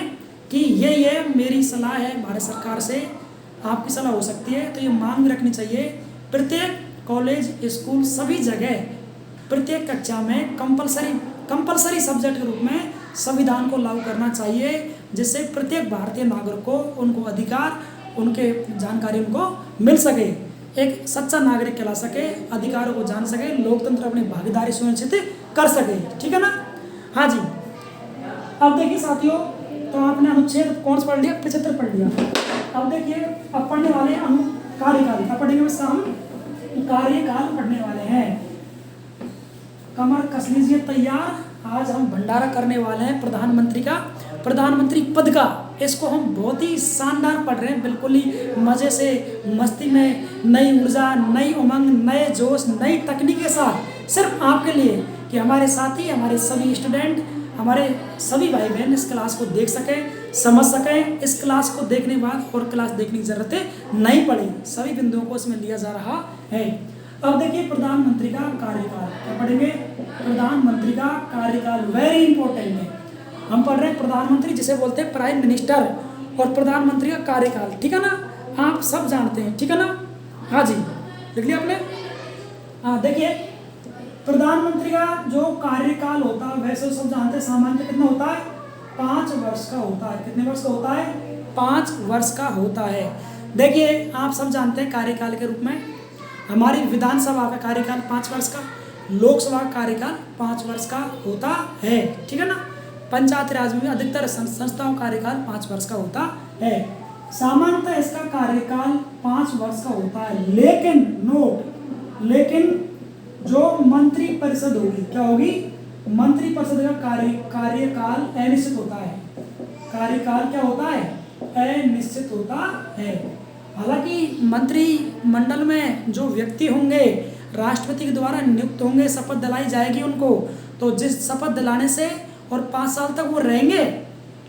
कि ये मेरी सलाह है भारत सरकार से, आपकी सलाह हो सकती है। तो ये मांग रखनी चाहिए, प्रत्येक कॉलेज, स्कूल, सभी जगह, प्रत्येक कक्षा में कंपलसरी सब्जेक्ट के रूप में संविधान को लागू करना चाहिए, जिससे प्रत्येक भारतीय नागरिक को उनको अधिकार, उनके जानकारी उनको मिल सके, एक सच्चा नागरिक कहला सके, अधिकारों को जान सके, लोकतंत्र अपनी भागीदारी सुनिश्चित कर सके, ठीक है ना। हाँ जी, अब देखिए साथियों, तो आपने अनुच्छेद कौन सा पढ़ लिया? 75 पढ़ लिया। अब देखिए अब पढ़ने वाले कार्यकाल, अब पढ़ेंगे बस हम कार्यकाल पढ़ने वाले हैं। कमर कस लीजिए तैयार। आज हम भंडारा करने वाले हैं प्रधानमंत्री पद का। इसको हम बहुत ही शानदार पढ़ रहे हैं, बिल्कुल ही मज़े से, मस्ती में, नई ऊर्जा, नई उमंग, नए जोश, नई तकनीक के साथ, सिर्फ आपके लिए कि हमारे साथी, हमारे सभी स्टूडेंट, हमारे सभी भाई बहन इस क्लास को देख सकें, समझ सकें। इस क्लास को देखने के बाद और क्लास देखने की ज़रूरत नहीं पड़ी, सभी बिंदुओं को इसमें लिया जा रहा है। अब देखिए प्रधानमंत्री का कार्यकाल, क्या पढ़ेंगे? प्रधानमंत्री का कार्यकाल वेरी इंपॉर्टेंट है। हम पढ़ रहे हैं प्रधानमंत्री, जिसे बोलते हैं प्राइम मिनिस्टर, और प्रधानमंत्री का कार्यकाल, ठीक है ना, आप सब जानते हैं, ठीक है ना। हाँ जी, देख लिया आपने। हाँ देखिए, प्रधानमंत्री का जो कार्यकाल होता है, वैसे सब जानते हैं, सामान्य कितना होता है? 5 वर्ष का होता है। कितने वर्ष का होता है? 5 वर्ष का होता है। देखिए आप सब जानते हैं कार्यकाल के रूप में हमारी विधानसभा का कार्यकाल 5 वर्ष का, लोकसभा का कार्यकाल 5 वर्ष का होता है, ठीक है ना। पंचायत राज में भी अधिकतर संस्थाओं का कार्यकाल 5 वर्ष का होता है। सामान्यतः इसका कार्यकाल 5 वर्ष का होता है, लेकिन जो मंत्री परिषद होगी, क्या होगी? मंत्री परिषद का कार्यकाल अनिश्चित होता है। कार्यकाल क्या होता है? अनिश्चित होता है। हालांकि मंत्रिमंडल में जो व्यक्ति होंगे राष्ट्रपति के द्वारा नियुक्त होंगे, शपथ दिलाई जाएगी उनको, तो जिस शपथ दिलाने से और 5 साल तक वो रहेंगे,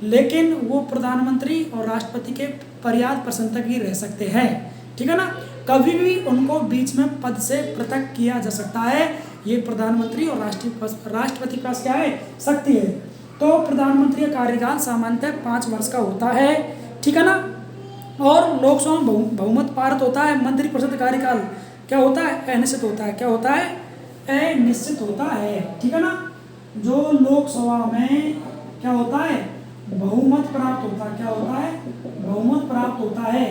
लेकिन वो प्रधानमंत्री और राष्ट्रपति के पर्याप्त प्रसन्न तक ही रह सकते हैं, ठीक है ना। कभी भी उनको बीच में पद से पृथक किया जा सकता है। ये प्रधानमंत्री और राष्ट्रपति के पास क्या है? शक्ति है। तो प्रधानमंत्री का कार्यकाल सामान्यतः 5 वर्ष का होता है, ठीक है ना। और लोकसभा में बहुमत पारित होता है। मंत्री परिषद कार्यकाल क्या होता है? अनिश्चित होता है। क्या होता है? अनिश्चित होता है, ठीक है ना। जो लोकसभा में क्या होता है? बहुमत प्राप्त होता है। क्या होता है? बहुमत प्राप्त होता है,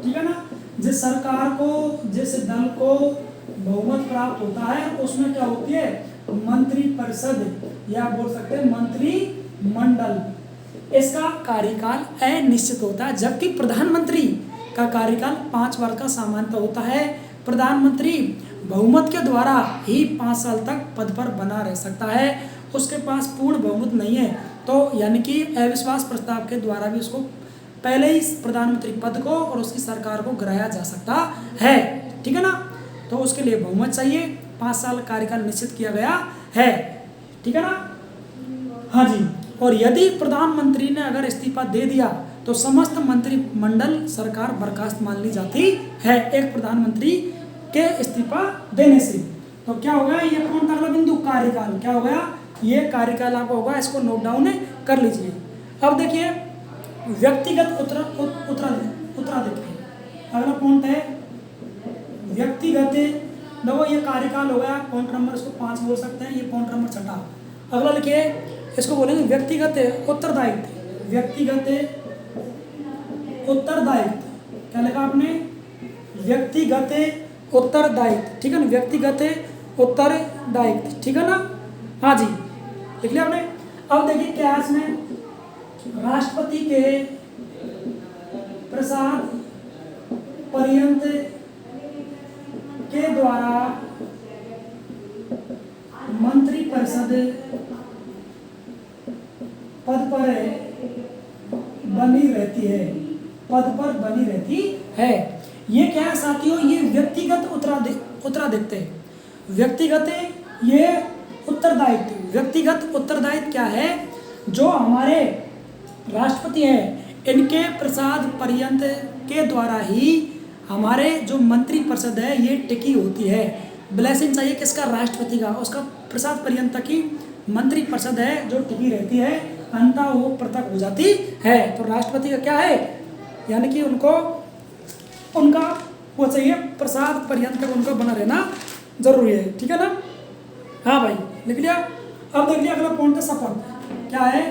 ठीक है ना। जिस सरकार को, जिस दल को बहुमत प्राप्त होता है, उसमें क्या होती है? मंत्री परिषद, या बोल सकते हैं मंत्रिमंडल। इसका कार्यकाल अनिश्चित होता है, जबकि प्रधानमंत्री का कार्यकाल 5 वर्ष का सामान्यतः होता है। प्रधानमंत्री बहुमत के द्वारा ही 5 साल तक पद पर बना रह सकता है। उसके पास पूर्ण बहुमत नहीं है, तो यानी कि अविश्वास प्रस्ताव के द्वारा भी उसको पहले ही प्रधानमंत्री पद को और उसकी सरकार को गिराया जा सकता है। ठीक है ना, तो उसके लिए बहुमत चाहिए, 5 साल कार्यकाल निश्चित किया गया है। ठीक है ना, हाँ जी। और यदि प्रधानमंत्री ने अगर इस्तीफा दे दिया तो समस्त मंत्रिमंडल सरकार बर्खास्त मान ली जाती है एक प्रधानमंत्री के इस्तीफा देने से। तो क्या होगा, ये कौन था अगला बिंदु, कार्यकाल। क्या हो गया, ये कार्यकाल आपका होगा, इसको नोट डाउन कर लीजिए। अब देखिए व्यक्तिगत उत्तराधिकारी, अगला पॉइंट है व्यक्तिगत। देखो ये कार्यकाल हो गया, पॉइंट नंबर इसको 5 बोल सकते हैं, ये पॉइंट नंबर 6। अगला लिखिए, इसको बोलेंगे व्यक्तिगत उत्तरदायित्व। व्यक्तिगत उत्तरदायित्व, क्या लिखा आपने, व्यक्तिगत उत्तरदायित्व। ठीक है ना, व्यक्तिगत उत्तरदायित्व। ठीक है ना, हाँ जी, लिख लिया आपने। अब देखिए क्या है इसमें, राष्ट्रपति के प्रसाद पर्यंत के द्वारा मंत्रिपरिषद पद पर बनी रहती है, पद पर बनी रहती है। ये क्या है साथियों, ये व्यक्तिगत उत्तराधित्य, व्यक्तिगत ये उत्तरदायित्व। व्यक्तिगत उत्तरदायित्व क्या है, जो हमारे राष्ट्रपति हैं इनके प्रसाद पर्यंत के द्वारा ही हमारे जो मंत्रिपरिषद है ये टिकी होती है। ब्लेसिंग चाहिए किसका, राष्ट्रपति का, उसका प्रसाद पर्यंत तक की मंत्रिपरिषद है जो टिकी रहती है, अंततः वो पृथक हो जाती है। तो राष्ट्रपति का क्या है, यानी कि उनको उनका वो चाहिए, प्रसाद पर्यंत तक उनका बना रहना जरूरी है। ठीक है ना, हाँ भाई लिख लिया। अब देख लिया अगला पॉइंट है शपथ। क्या है,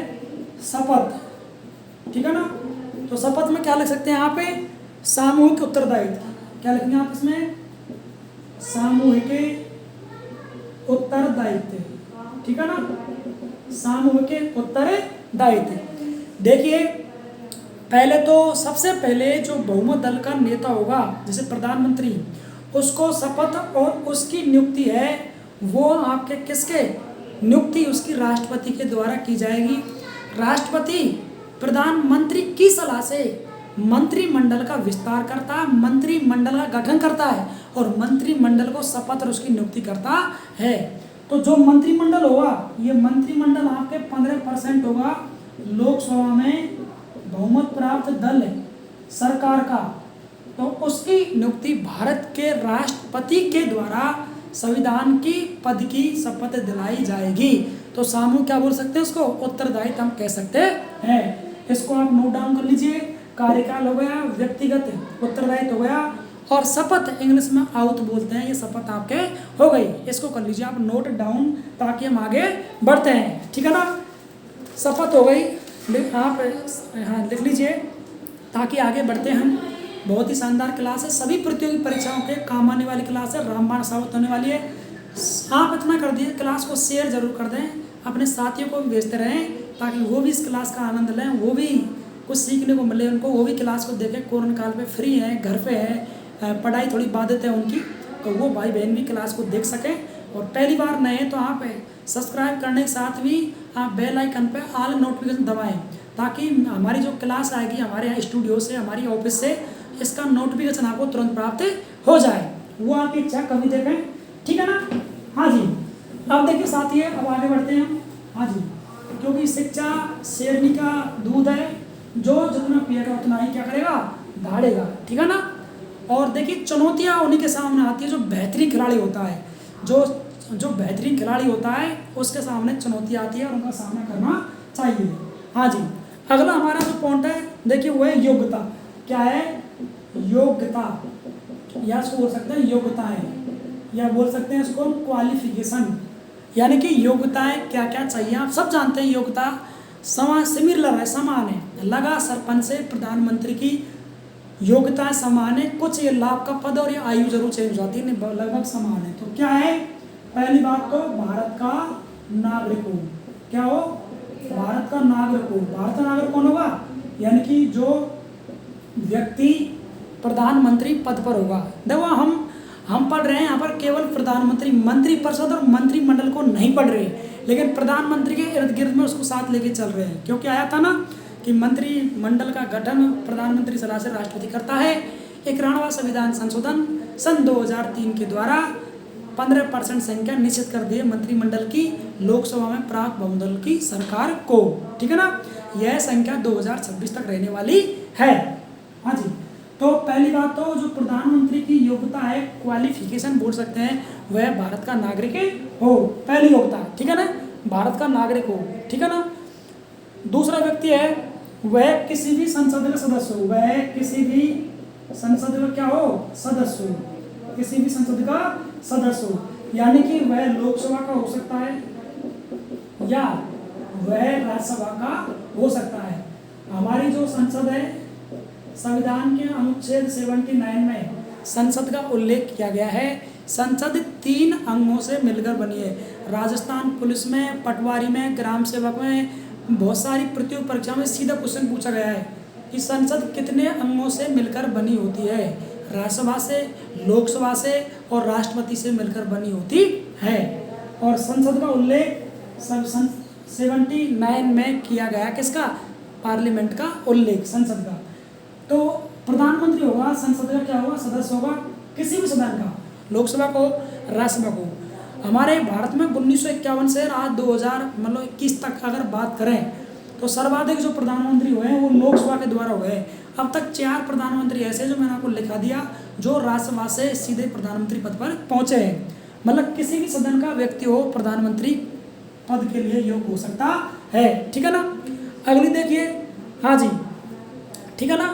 शपथ। ठीक है ना, तो शपथ में क्या लिख सकते हैं यहाँ पे, सामूहिक उत्तरदायित्व। क्या लिखेंगे आप इसमें, सामूहिक उत्तरदायित्व। ठीक है ना, सामूहिक उत्तरदायित्व। देखिए पहले तो सबसे पहले जो बहुमत दल का नेता होगा जैसे प्रधानमंत्री, उसको शपथ और उसकी नियुक्ति है वो आपके किसके, नियुक्ति उसकी राष्ट्रपति के द्वारा की जाएगी। राष्ट्रपति प्रधानमंत्री की सलाह से मंत्रिमंडल का विस्तार करता है, मंत्रिमंडल का गठन करता है और मंत्रिमंडल को शपथ और उसकी नियुक्ति करता है। तो जो मंत्रिमंडल होगा, ये मंत्रिमंडल आपके 15% होगा लोकसभा में बहुमत प्राप्त दल है सरकार का, तो उसकी नियुक्ति भारत के राष्ट्रपति के द्वारा संविधान की पद की शपथ दिलाई जाएगी। तो सामूहिक क्या बोल सकते हैं उसको, उत्तरदायित्व हम कह सकते हैं। इसको आप नोट डाउन कर लीजिए। कार्यकाल हो गया, व्यक्तिगत उत्तरदायित्व हो गया और शपथ इंग्लिश में आउथ बोलते हैं, ये शपथ आपके हो गई। इसको कर लीजिए आप नोट डाउन ताकि हम आगे बढ़ते हैं। ठीक है ना, शपथ हो गई, आप हाँ लिख लीजिए ताकि आगे बढ़ते हैं हम। बहुत ही शानदार क्लास है, सभी प्रतियोगी परीक्षाओं के काम आने वाली क्लास है, रामबाण साबित होने वाली है। आप इतना कर दिए, क्लास को शेयर जरूर कर दें, अपने साथियों को भी भेजते रहें ताकि वो भी इस क्लास का आनंद लें, वो भी कुछ सीखने को मिले उनको, वो भी क्लास को देखें। कोरोना काल में फ्री है, घर पे है, पढ़ाई थोड़ी बाधित है उनकी, तो वो भाई बहन भी क्लास को देख सकें। और पहली बार नए हैं तो आप सब्सक्राइब करने के साथ भी आप बेल आइकन पे ऑल नोटिफिकेशन दबाएं ताकि हमारी जो क्लास आएगी हमारे यहाँ स्टूडियो से, हमारी ऑफिस से, इसका नोटिफिकेशन आपको तुरंत प्राप्त हो जाए। वो आपकी इच्छा कभी देखें। ठीक है ना, हाँ जी। अब देखिए साथी है, अब आगे बढ़ते हैं। हाँ जी, क्योंकि शिक्षा शेरनी का दूध है, जो जितना पिएगा उतना ही क्या करेगा, दहाड़ेगा। ठीक है ना, और देखिए चुनौतियाँ उन्हीं के सामने आती है जो बेहतरीन खिलाड़ी होता है, जो बेहतरीन खिलाड़ी होता है उसके सामने चुनौतियाँ आती है और उनका सामना करना चाहिए। हाँ जी, अगला हमारा जो पॉइंट है देखिए वो है योग्यता। क्या है, योग्यता, या इसको बोल सकते हैं योग्यताएं, या बोल सकते हैं इसको क्वालिफिकेशन, यानी कि योग्यताएं क्या क्या चाहिए। आप सब जानते हैं योग्यता सिमिलर है, समान है। लगा सरपंच से प्रधानमंत्री की योग्यताएं समान है, कुछ ये लाभ का पद और ये आयु जरूर चेंज होती है, लगभग समान है। तो क्या है, पहली बात तो भारत का नागरिक हो। क्या हो, भारत का नागरिक हो। भारत का नागरिक कौन होगा, यानी कि जो व्यक्ति प्रधानमंत्री पद पर होगा। देखो हम पढ़ रहे हैं यहाँ पर केवल प्रधानमंत्री, मंत्रिपरिषद और मंत्रिमंडल को नहीं पढ़ रहे, लेकिन प्रधानमंत्री के इर्द गिर्द में उसको साथ लेके चल रहे हैं। क्योंकि आया था ना कि मंत्रिमंडल का गठन प्रधानमंत्री सलाह से राष्ट्रपति करता है। 91वां संविधान संशोधन सन 2003 के द्वारा 15% संख्या निश्चित कर दी है मंत्रिमंडल की लोकसभा में प्राप्त बहुमत की सरकार को, ठीक है ना। यह संख्या 2026 तक रहने वाली है। हाँ जी, तो पहली बात तो जो प्रधानमंत्री की योग्यता है, क्वालिफिकेशन बोल सकते हैं, वह भारत का नागरिक हो, पहली योग्यता, ठीक है ना, भारत का नागरिक हो, ठीक है ना। दूसरा व्यक्ति है वह किसी भी संसद का सदस्य हो, वह किसी भी संसद का क्या हो, सदस्य हो, किसी भी संसद का सदस्य हो, यानी कि वह लोकसभा का हो सकता है या वह राज्यसभा का हो सकता है। हमारी जो संसद है, संविधान के अनुच्छेद 79 में संसद का उल्लेख किया गया है। संसद 3 अंगों से मिलकर बनी है। राजस्थान पुलिस में, पटवारी में, ग्राम सेवक में, बहुत सारी प्रतियोगी परीक्षा में सीधा क्वेश्चन पूछा गया है कि संसद कितने अंगों से मिलकर बनी होती है। राज्यसभा से, लोकसभा से और राष्ट्रपति से मिलकर बनी होती है। और संसद का उल्लेख 79 में किया गया, किसका, पार्लियामेंट का उल्लेख, संसद का। तो प्रधानमंत्री होगा, संसद का क्या होगा, सदस्य होगा, किसी भी सदन का, लोकसभा को, राज्यसभा को। हमारे भारत में 1951 से आज 2021 तक अगर बात करें तो सर्वाधिक जो प्रधानमंत्री हुए हैं वो लोकसभा के द्वारा हुए हैं। अब तक 4 प्रधानमंत्री ऐसे जो मैंने आपको लिखा दिया जो राज्यसभा से सीधे प्रधानमंत्री पद पर पहुंचे हैं। मतलब किसी भी सदन का व्यक्ति हो प्रधानमंत्री पद के लिए योग्य हो सकता है, ठीक है ना। अगली देखिए, हाँ जी, ठीक है ना,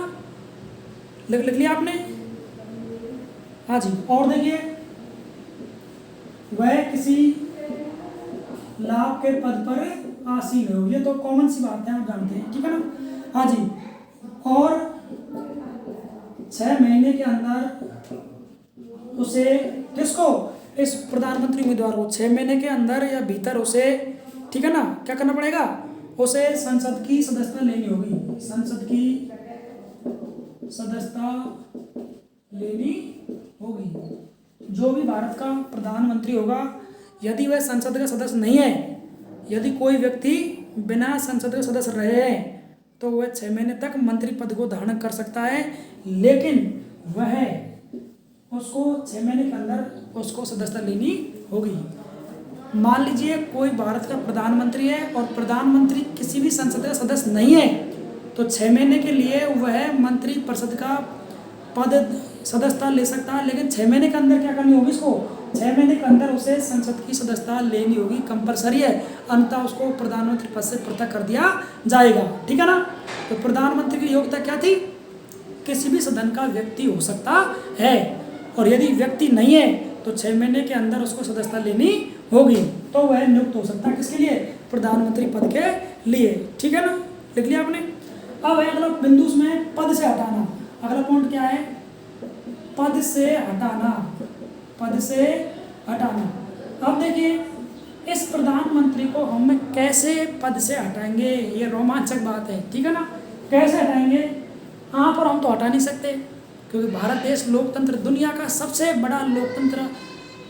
लिख लिया आपने, हाँ जी। और देखिए, वह किसी लाभ के पद पर आसीन हो, ये तो कॉमन सी बात है, आप जानते हैं, ठीक है ना, हाँ जी। और 6 महीने के अंदर उसे, किसको, इस प्रधानमंत्री उम्मीदवार को 6 महीने के अंदर या भीतर उसे, ठीक है ना, क्या करना पड़ेगा, उसे संसद की सदस्यता लेनी होगी, संसद की सदस्यता लेनी होगी। जो भी भारत का प्रधानमंत्री होगा, यदि वह संसद का सदस्य नहीं है, यदि कोई व्यक्ति बिना संसद का सदस्य रहे हैं तो वह 6 महीने तक मंत्री पद को धारण कर सकता है, लेकिन वह उसको 6 महीने के अंदर उसको सदस्यता लेनी होगी। मान लीजिए कोई भारत का प्रधानमंत्री है और प्रधानमंत्री किसी भी संसद का सदस्य नहीं है, तो 6 महीने के लिए वह मंत्री परिषद का पद सदस्यता ले सकता है, लेकिन 6 महीने के अंदर क्या करनी होगी, इसको 6 महीने के अंदर उसे संसद की सदस्यता लेनी होगी, कंपलसरी है, अन्यथा उसको प्रधानमंत्री पद से पृथक कर दिया जाएगा, ठीक है ना। तो प्रधानमंत्री की योग्यता क्या थी, किसी भी सदन का व्यक्ति हो सकता है, और यदि व्यक्ति नहीं है तो 6 महीने के अंदर उसको सदस्यता लेनी होगी, तो वह नियुक्त हो सकता है, किसके लिए, प्रधानमंत्री पद के लिए, ठीक है ना, लिख लिया आपने। अब है अगला बिंदु में पद से हटाना। अगला पॉइंट क्या है, पद से हटाना, पद से हटाना। अब देखिए, इस प्रधानमंत्री को हम कैसे पद से हटाएंगे, ये रोमांचक बात है, ठीक है ना। कैसे हटाएंगे, यहाँ पर हम तो हटा नहीं सकते, क्योंकि भारत देश लोकतंत्र, दुनिया का सबसे बड़ा लोकतंत्र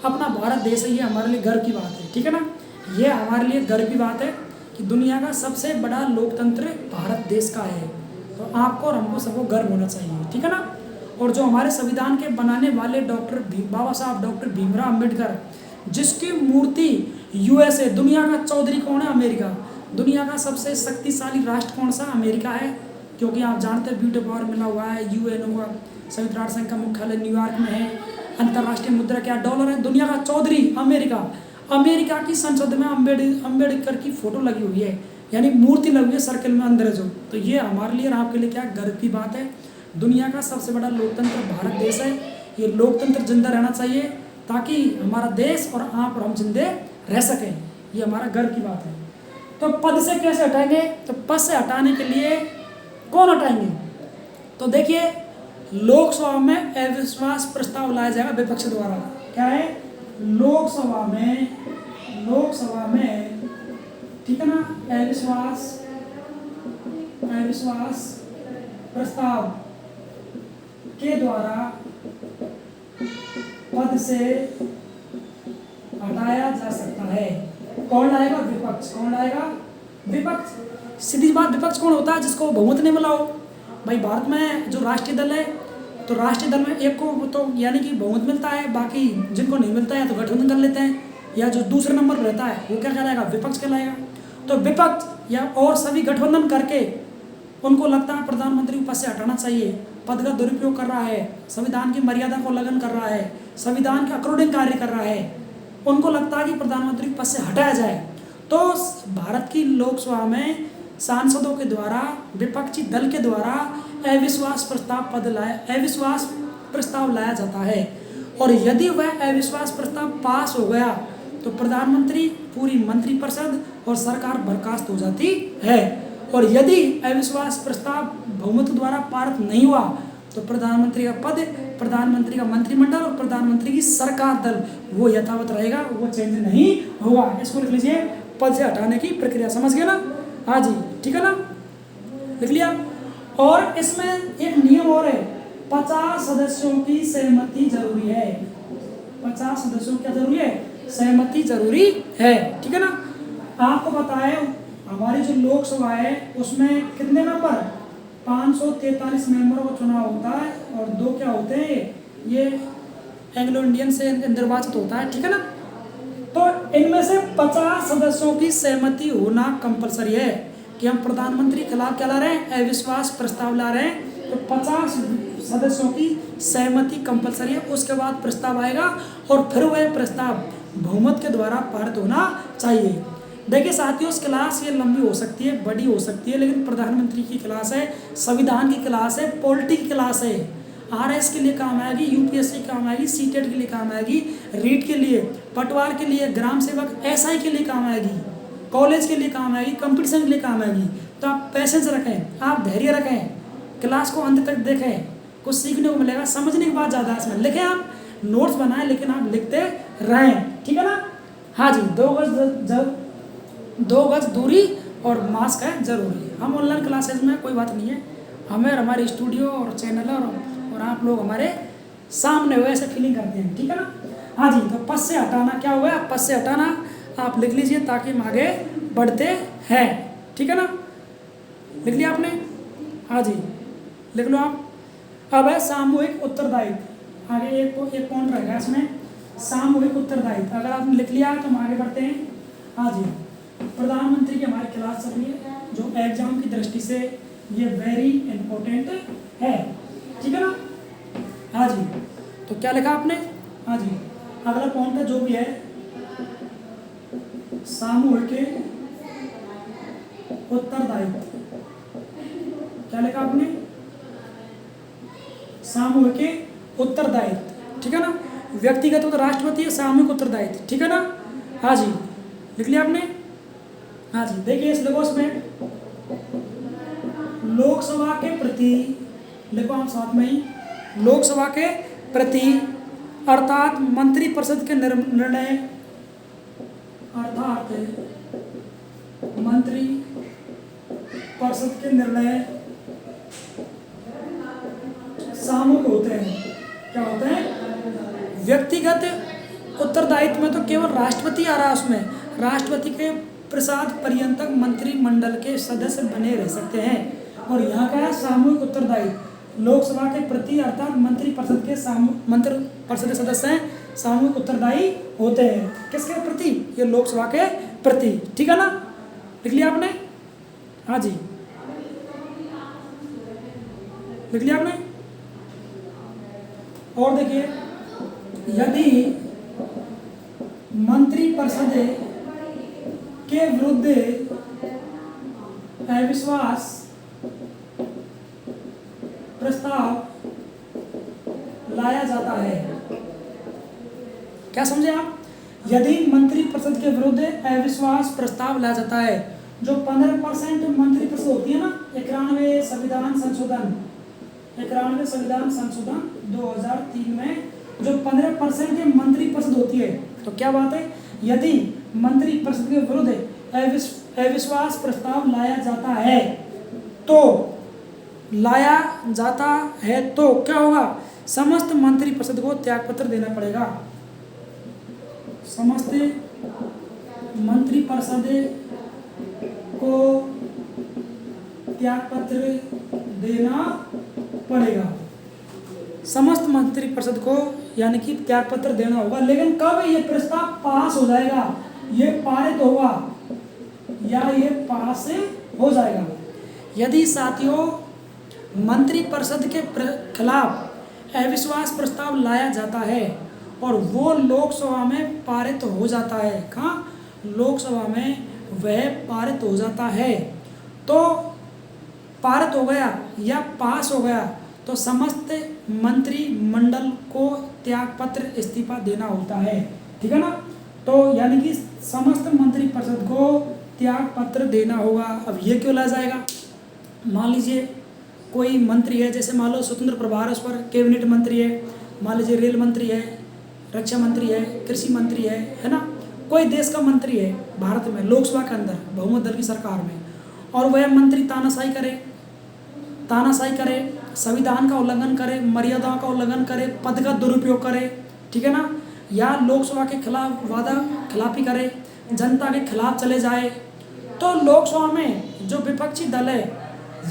अपना भारत देश है, ये हमारे लिए गर्व की बात है, ठीक है ना। ये हमारे लिए गर्व की बात है कि दुनिया का सबसे बड़ा लोकतंत्र भारत देश का है, तो आपको और हमको सबको गर्व होना चाहिए, ठीक है ना। और जो हमारे संविधान के बनाने वाले बाबा साहब डॉक्टर भीमराव अम्बेडकर, जिसकी मूर्ति USA, दुनिया का चौधरी कौन है, अमेरिका, दुनिया का सबसे शक्तिशाली राष्ट्र कौन सा, अमेरिका है, क्योंकि आप जानते हैं ब्यूटी पावर मिला हुआ है, UN का, संयुक्त राष्ट्र संघ का मुख्यालय न्यूयॉर्क में है, अंतर्राष्ट्रीय मुद्रा क्या, डॉलर है, दुनिया का चौधरी अमेरिका। अमेरिका की संसद में अम्बेडकर की फोटो लगी हुई है, यानी मूर्ति लगी हुई है सर्कल में अंदर जो, तो ये हमारे लिए और आपके लिए क्या गर्व की बात है। दुनिया का सबसे बड़ा लोकतंत्र भारत देश है, ये लोकतंत्र जिंदा रहना चाहिए ताकि हमारा देश और आप और हम जिंदे रह सकें, ये हमारा गर्व की बात है। तो पद से कैसे हटाएंगे, तो पद से हटाने के लिए कौन हटाएंगे, तो देखिए लोकसभा में अविश्वास प्रस्ताव लाया जाएगा विपक्ष द्वारा। क्या है, लोकसभा में, ठीक है ना, अविश्वास प्रस्ताव के द्वारा पद से हटाया जा सकता है। कौन लाएगा, विपक्ष, कौन लाएगा, विपक्ष, सीधी बात, विपक्ष कौन होता है? जिसको बहुमत नहीं मिला हो। भाई भारत में जो राष्ट्रीय दल है, तो राष्ट्रीय दल में एक को तो यानी कि बहुमत मिलता है, बाकी जिनको नहीं मिलता है तो गठबंधन कर लेते हैं, या जो दूसरे नंबर पर रहता है वो क्या कहलाएगा? विपक्ष कहलाएगा। तो विपक्ष या और सभी गठबंधन करके उनको लगता है प्रधानमंत्री को पद से हटाना चाहिए, पद का दुरुपयोग कर रहा है, संविधान की मर्यादा को उल्लंघन कर रहा है, संविधान के अकॉर्डिंग कार्य कर रहा है, उनको लगता है कि प्रधानमंत्री पद से हटाया जाए। तो भारत की लोकसभा में सांसदों के द्वारा, विपक्षी दल के द्वारा अविश्वास प्रस्ताव लाया जाता है, और यदि वह अविश्वास प्रस्ताव पास हो गया तो प्रधानमंत्री, पूरी मंत्रिपरिषद और सरकार बर्खास्त हो जाती है। और यदि अविश्वास प्रस्ताव बहुमत द्वारा पारित नहीं हुआ तो प्रधानमंत्री का पद, प्रधानमंत्री का मंत्रिमंडल और प्रधानमंत्री की सरकार दल वो यथावत रहेगा, वो चेंज नहीं होगा। इसको लिख लीजिए, पद से हटाने की प्रक्रिया। समझ गए ना? हाँ जी, ठीक है ना, लिख लिया। और इसमें एक नियम और है, 50 सदस्यों की सहमति जरूरी है। 50 सदस्यों क्या जरूरी है? सहमति जरूरी है, ठीक है ना। आपको बताएं हमारी जो लोकसभा है उसमें कितने मेंबर? 543 मेंबरों का चुनाव होता है, और 2 क्या होते हैं? ये एंग्लो इंडियन से निर्वाचित होता है, ठीक है ना। तो इनमें से 50 सदस्यों की सहमति होना कंपलसरी है कि हम प्रधानमंत्री के खिलाफ क्या ला रहे हैं? अविश्वास प्रस्ताव ला रहे हैं। तो 50 सदस्यों की सहमति कंपलसरी है, उसके बाद प्रस्ताव आएगा और फिर वह प्रस्ताव बहुमत के द्वारा पारित होना चाहिए। देखिए साथियों, इस क्लास ये लंबी हो सकती है, बड़ी हो सकती है, लेकिन प्रधानमंत्री की क्लास है, संविधान की क्लास है, पॉलिटी की क्लास है। आरएस के लिए काम आएगी, यूपीएससी के काम आएगी, सीटेट के लिए काम आएगी, रीट के लिए, पटवार के लिए, ग्राम सेवक, एसआई के लिए काम आएगी, कॉलेज के लिए काम आएगी, कंपटीशन के लिए काम आएगी। तो आप पैसेंस रखें, आप धैर्य रखें, क्लास को अंत तक देखें, कुछ सीखने को मिलेगा। समझने की बात ज़्यादा है इसमें। लिखें, आप नोट्स बनाएं, लेकिन आप लिखते रहें, ठीक है ना। हाँ जी, 2 गज दूरी और मास्क है जरूरी। हम ऑनलाइन क्लासेज में कोई बात नहीं है, हमें हमारे स्टूडियो और चैनल और आप लोग हमारे सामने वैसे फीलिंग करते हैं, ठीक है ना। हाँ जी, तो पद से हटाना क्या हुआ? पद से हटाना आप लिख लीजिए ताकि हम आगे बढ़ते हैं, ठीक है ना। लिख लिया आपने? हाँ जी, लिख लो आप। अब है सामूहिक उत्तरदायित्व। आगे एक पॉइंट रहेगा इसमें, सामूहिक उत्तरदायित्व। अगर आपने लिख लिया तो हम आगे बढ़ते हैं। हाँ जी, प्रधानमंत्री की हमारी क्लास चल रही है जो एग्जाम की दृष्टि से ये वेरी इंपॉर्टेंट है, ठीक है ना। हाँ जी, तो क्या लिखा आपने? हाँ जी, अगला पॉइंट है जो भी है सामूहिक उत्तरदायित्व। क्या लिखा आपने? सामूहिक उत्तरदायित्व, ठीक है ना। व्यक्तिगत तो राष्ट्रपति है, सामूहिक उत्तरदायित्व, ठीक है ना। हाँ जी, लिख लिया आपने? हाँ जी, देखिए इस सिलेबस में लोकसभा के प्रति, लिखो आप साथ में ही, लोकसभा के प्रति अर्थात मंत्रिपरिषद के निर्णय, अर्थात मंत्री परिषद के निर्णय सामूहिक होते हैं। क्या होते हैं? व्यक्तिगत उत्तरदायित्व में तो केवल राष्ट्रपति आ रहा है, उसमें राष्ट्रपति के प्रसाद पर्यंतक मंत्रिमंडल के सदस्य बने रह सकते हैं। और यहाँ का है सामूहिक उत्तरदायित्व, लोकसभा के प्रति अर्थात मंत्रिपरिषद के मंत्रिपरिषद के सदस्य हैं सामूहिक उत्तरदायी होते हैं। किसके प्रति? ये लोकसभा के प्रति, ठीक है ना। लिख लिया आपने? हाँ जी, लिख लिया आपने? और देखिए, यदि मंत्रिपरिषद के विरुद्ध अविश्वास प्रस्ताव लाया जाता है, क्या समझे आप? यदि मंत्रिपरिषद के विरुद्ध अविश्वास प्रस्ताव लाया जाता है, जो 15% मंत्रिपरिषद होती है ना, 91 संविधान संशोधन 2003 में जो 15% मंत्रिपरिषद होती है, तो क्या बात है? यदि मंत्रिपरिषद के विरुद्ध अविश्वास प्रस्ताव लाया जाता है तो क्या होगा? समस्त मंत्रिपरिषद को त्यागपत्र देना पड़ेगा। समस्त मंत्रिपरिषद को त्याग पत्र देना पड़ेगा। समस्त मंत्रिपरिषद को यानी कि त्याग पत्र देना होगा। लेकिन कब ये प्रस्ताव पास हो जाएगा, ये पारित होगा या ये पास हो जाएगा? यदि साथियों मंत्रिपरिषद के खिलाफ अविश्वास प्रस्ताव लाया जाता है और वो लोकसभा में पारित हो जाता है, कहाँ? लोकसभा में वह पारित हो जाता है, तो पारित हो गया या पास हो गया तो समस्त मंत्रिमंडल को त्यागपत्र इस्तीफा देना होता है। ठीक है ना? तो यानी कि समस्त मंत्रिपरिषद को त्यागपत्र देना होगा। अब ये क्यों लाया जाएगा? मान लीजिए कोई मंत्री है, जैसे मान लो स्वतंत्र प्रभार है, उस पर कैबिनेट मंत्री है, मान लीजिए रेल मंत्री है, रक्षा मंत्री है, कृषि मंत्री है ना? कोई देश का मंत्री है भारत में लोकसभा के अंदर बहुमत दल की सरकार में, और वह मंत्री तानाशाही करे, संविधान का उल्लंघन करे, मर्यादाओं का उल्लंघन करे, पद का दुरुपयोग करे, ठीक है ना? या लोकसभा के खिलाफ वादा खिलाफी करे, जनता के खिलाफ चले जाए, तो लोकसभा में जो विपक्षी दल है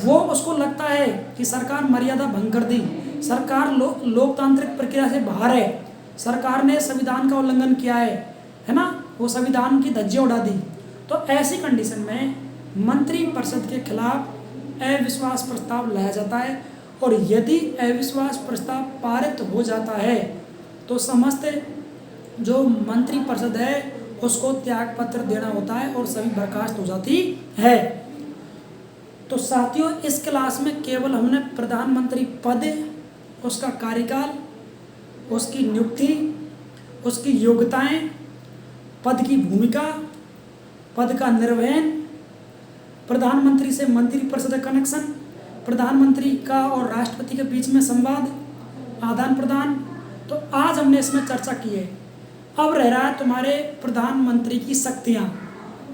वो उसको लगता है कि सरकार मर्यादा भंग कर दी, सरकार लोकतांत्रिक प्रक्रिया से बाहर है, सरकार ने संविधान का उल्लंघन किया है ना? वो संविधान की धज्जियां उड़ा दी। तो ऐसी कंडीशन में मंत्रिपरिषद के खिलाफ अविश्वास प्रस्ताव लाया जाता है, और यदि अविश्वास प्रस्ताव पारित हो जाता है तो समस्त जो मंत्रिपरिषद है उसको त्यागपत्र देना होता है और सभी बर्खास्त हो जाती है। तो साथियों इस क्लास में केवल हमने प्रधानमंत्री पद, उसका कार्यकाल, उसकी नियुक्ति, उसकी योग्यताएं, पद की भूमिका, पद का निर्वहन, प्रधानमंत्री से मंत्रिपरिषद का कनेक्शन, प्रधानमंत्री का और राष्ट्रपति के बीच में संवाद, आदान प्रदान, तो आज हमने इसमें चर्चा की है। अब रह रहा है तुम्हारे प्रधानमंत्री की शक्तियाँ।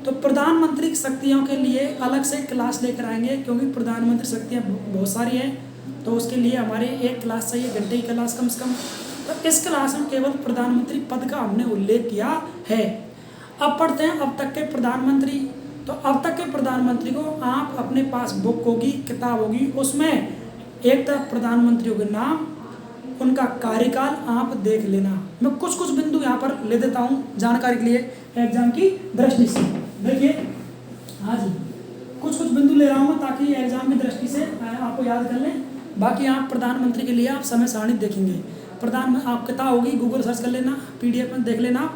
तो प्रधानमंत्री की शक्तियों के लिए अलग से क्लास लेकर आएंगे, क्योंकि प्रधानमंत्री शक्तियाँ बहुत सारी हैं, तो उसके लिए हमारे एक क्लास चाहिए, घंटे की क्लास कम से कम। तो इस क्लास में केवल प्रधानमंत्री पद का हमने उल्लेख किया है। अब पढ़ते हैं अब तक के प्रधानमंत्री। तो अब तक के प्रधानमंत्री को आप अपने पास बुक होगी, किताब होगी, उसमें एक तरफ प्रधानमंत्रियों के नाम, उनका कार्यकाल आप देख लेना। मैं कुछ कुछ बिंदु यहाँ पर ले देता हूँ जानकारी के लिए एग्जाम की दृष्टि से। देखिए हाँ जी, कुछ कुछ बिंदु ले रहा हूँ ताकि एग्जाम की दृष्टि से आपको याद कर लें। बाकी आप प्रधानमंत्री के लिए आप समय सारणी देखेंगे। आप किताब होगी, गूगल सर्च कर लेना, PDF में देख लेना,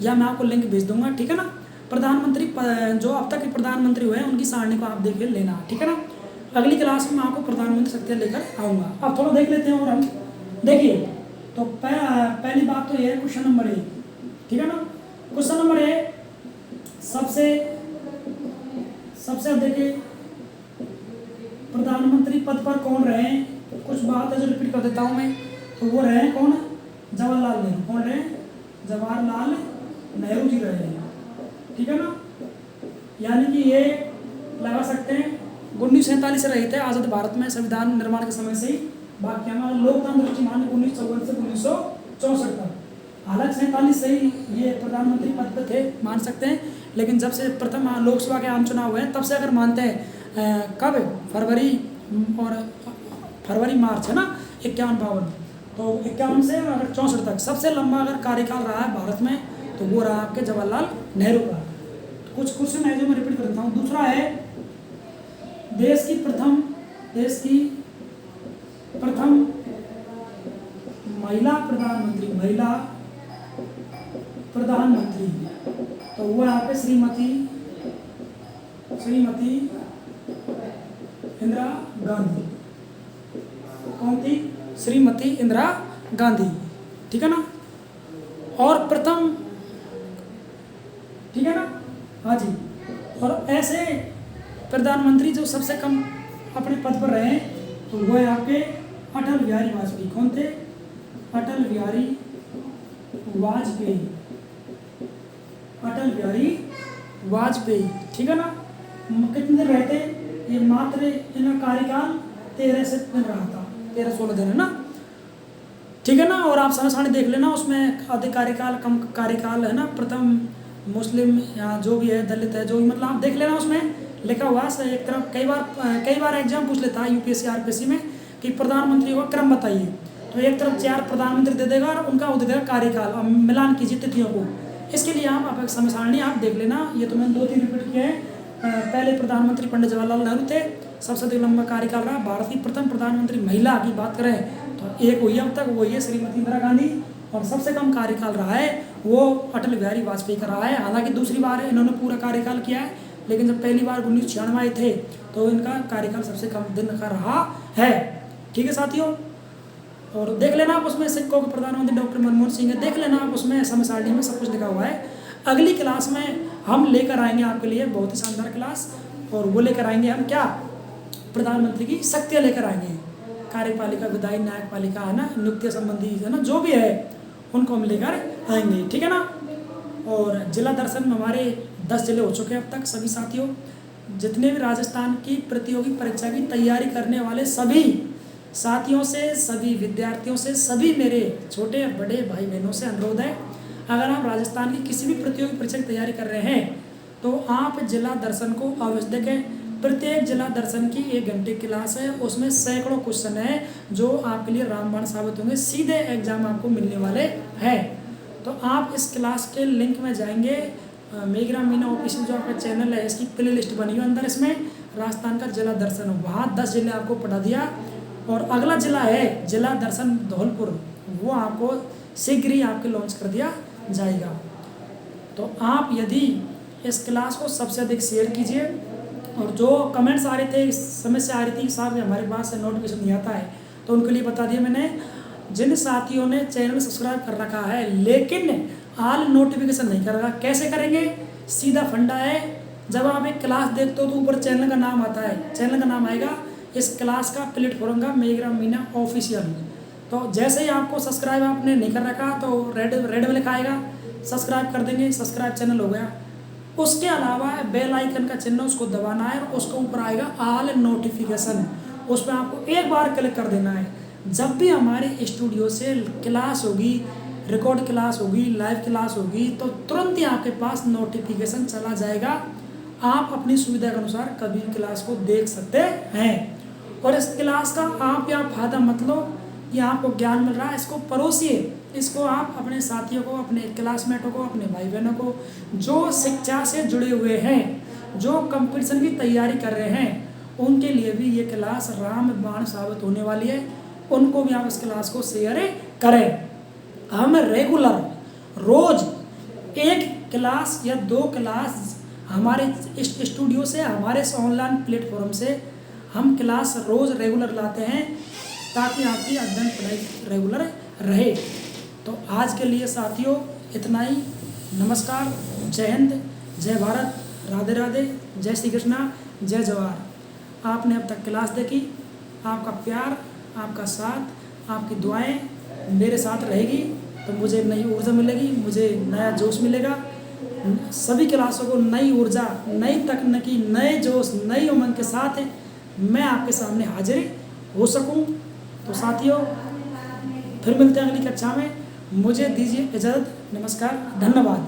या मैं आपको लिंक भेज दूंगा, ठीक है ना? प्रधानमंत्री जो अब तक के प्रधानमंत्री हुए हैं उनकी सारणी को आप देख लेना, ठीक है ना? अगली क्लास में मैं आपको प्रधानमंत्री शक्तियाँ लेकर आऊँगा। अब थोड़ा देख लेते हैं और हम देखिए। तो पहली बात तो ये है क्वेश्चन नंबर 1, ठीक है ना? क्वेश्चन नंबर 1 सबसे देखिए प्रधानमंत्री पद पर कौन रहे? कुछ बात है जो रिपीट कर देता हूँ मैं। तो वो रहे कौन? जवाहरलाल नेहरू। कौन रहे? जवाहरलाल नेहरू जी रहे हैं, ठीक है ना? यानी कि ये लगा सकते हैं 1947 से रहे थे आज़ाद भारत में, संविधान निर्माण के समय से ही। बाकी हमारा लोकतंत्र की मान 1954 से 1964 तक। हालांकि 47 से ही ये प्रधानमंत्री पद पे थे, मान सकते हैं, लेकिन जब से प्रथम लोकसभा के आम चुनाव हुए तब से अगर मानते हैं कब फरवरी मार्च है ना 51-52, तो 51 से अगर 64 तक सबसे लंबा अगर कार्यकाल रहा है भारत में तो वो रहा आपके जवाहरलाल नेहरू का। कुछ क्वेश्चन है जो मैं रिपीट करता हूँ। दूसरा है देश की प्रथम महिला प्रधानमंत्री, तो वो यहाँ पे श्रीमती इंदिरा गांधी। कौन थी? श्रीमती इंदिरा गांधी, ठीक है ना? और प्रथम, ठीक है ना? हाँ जी। और ऐसे प्रधानमंत्री जो सबसे कम अपने पद पर रहे तो वो है आपके अटल बिहारी वाजपेयी। कौन थे? अटल बिहारी वाजपेयी, ठीक है ना? कितने दिन रहते? ये मात्र इनका कार्यकाल 13 से दिन रहा था, 13-16 दिन, है ना? ठीक है ना? और आप समय सारणी देख लेना, उसमें अधिक कार्यकाल, कम कार्यकाल, है ना? प्रथम मुस्लिम या जो भी है, दलित है, जो भी, मतलब आप देख लेना उसमें। लिखा हुआ है एक तरफ, कई बार एग्जाम पूछ लेता है यूपीएससी आरपीएससी में कि प्रधानमंत्री का क्रम बताइए, तो एक तरफ 4 प्रधानमंत्री दे देगा और उनका वो दे देगा कार्यकाल, अब मिलान कीजिए तिथियों को। इसके लिए आप एक समय सारणी आप देख लेना, ये तो मैंने 2-3 रिपीट किए हैं। पहले प्रधानमंत्री पंडित जवाहरलाल नेहरू थे, सबसे अधिक लंबा कार्यकाल रहा। भारत की प्रथम प्रधानमंत्री महिला की बात करें तो एक हुई अब तक, वो ये श्रीमती इंदिरा गांधी, और सबसे कम कार्यकाल रहा है वो अटल बिहारी वाजपेयी का रहा है। हालांकि दूसरी बार इन्होंने पूरा कार्यकाल किया है, लेकिन जब पहली बार 1996 आए थे तो इनका कार्यकाल सबसे कम दिन का रहा है। ठीक है साथियों, और देख लेना आप उसमें सिक्कों के प्रधानमंत्री डॉक्टर मनमोहन सिंह है, देख लेना आप उसमें समय सारणी में सब कुछ लिखा हुआ है। अगली क्लास में हम लेकर आएंगे आपके लिए बहुत ही शानदार क्लास, और वो लेकर आएंगे हम क्या, प्रधानमंत्री की शक्तियाँ लेकर आएंगे, कार्यपालिका, विधायी, न्यायपालिका है ना, नियुक्ति संबंधी है ना, जो भी है उनको हम लेकर आएंगे। ठीक है ना। और जिला दर्शन में हमारे 10 जिले हो चुके हैं अब तक। सभी साथियों, जितने भी राजस्थान की प्रतियोगी परीक्षा की तैयारी करने वाले सभी साथियों से, सभी विद्यार्थियों से, सभी मेरे छोटे बड़े भाई बहनों से अनुरोध है, अगर आप राजस्थान की किसी भी प्रतियोगी परीक्षा की तैयारी कर रहे हैं तो आप जिला दर्शन को अवश्य देखें। प्रत्येक जिला दर्शन की 1 घंटे क्लास है, उसमें सैकड़ों क्वेश्चन है जो आपके लिए रामबाण साबित होंगे, सीधे एग्जाम आपको मिलने वाले हैं। तो आप इस क्लास के लिंक में जाएंगे, मेघराम मीना ऑफिशियल जो आपका चैनल है, इसकी प्ले लिस्ट बनी हुई अंदर, इसमें राजस्थान का जिला दर्शन, वहाँ 10 जिले आपको पढ़ा दिया। और अगला जिला है जिला दर्शन धौलपुर, वो आपको शीघ्र ही आपके लॉन्च कर दिया जाएगा। तो आप यदि इस क्लास को सबसे अधिक शेयर कीजिए, और जो कमेंट्स आ रहे थे, समस्या आ रही थी साहब हमारे पास से नोटिफिकेशन नहीं आता है, तो उनके लिए बता दिया मैंने, जिन साथियों ने चैनल सब्सक्राइब कर रखा है लेकिन ऑल नोटिफिकेशन नहीं कर रखा, कैसे करेंगे? सीधा फंडा है, जब आप एक क्लास देखते हो तो ऊपर चैनल का नाम आता है, चैनल का नाम आएगा, इस क्लास का प्लेटफॉर्म का मेघराम मीना ऑफिशियल। तो जैसे ही आपको सब्सक्राइब आपने नहीं कर रखा तो रेड में लिखा आएगा, सब्सक्राइब कर देंगे, सब्सक्राइब चैनल हो गया। उसके अलावा बेल आइकन का चिन्ह उसको दबाना है, और उसके ऊपर आएगा ऑल नोटिफिकेशन, उस पर आपको एक बार क्लिक कर देना है। जब भी हमारे स्टूडियो से क्लास होगी, रिकॉर्ड क्लास होगी, लाइव क्लास होगी, तो तुरंत ही आपके पास नोटिफिकेशन चला जाएगा। आप अपनी सुविधा के अनुसार कभी क्लास को देख सकते हैं। और इस क्लास का आप या फ़ायदा मत लो, कि आपको ज्ञान मिल रहा है, इसको परोसिए, इसको आप अपने साथियों को, अपने क्लासमेटों को, अपने भाई बहनों को जो शिक्षा से जुड़े हुए हैं, जो कंपटीशन की तैयारी कर रहे हैं, उनके लिए भी ये क्लास रामबाण साबित होने वाली है। उनको भी आप इस क्लास को शेयर करें। हम रेगुलर रोज़ 1 क्लास या 2 क्लास हमारे स्टूडियो से, हमारे ऑनलाइन प्लेटफॉर्म से हम क्लास रोज़ रेगुलर लाते हैं, ताकि आपकी अध्ययन पढ़ाई रेगुलर रहे। तो आज के लिए साथियों इतना ही। नमस्कार, जय हिंद, जय भारत, राधे राधे, जय श्री कृष्णा, जय जवाहर। आपने अब तक क्लास देखी, आपका प्यार, आपका साथ, आपकी दुआएं मेरे साथ रहेगी तो मुझे नई ऊर्जा मिलेगी, मुझे नया जोश मिलेगा। सभी क्लासों को नई ऊर्जा, नई तकनीकी, नए जोश, नई उमंग के साथ मैं आपके सामने हाजिर हो सकूं। तो साथियों फिर मिलते हैं अगली कक्षा में, मुझे दीजिए इजाज़त। नमस्कार, धन्यवाद।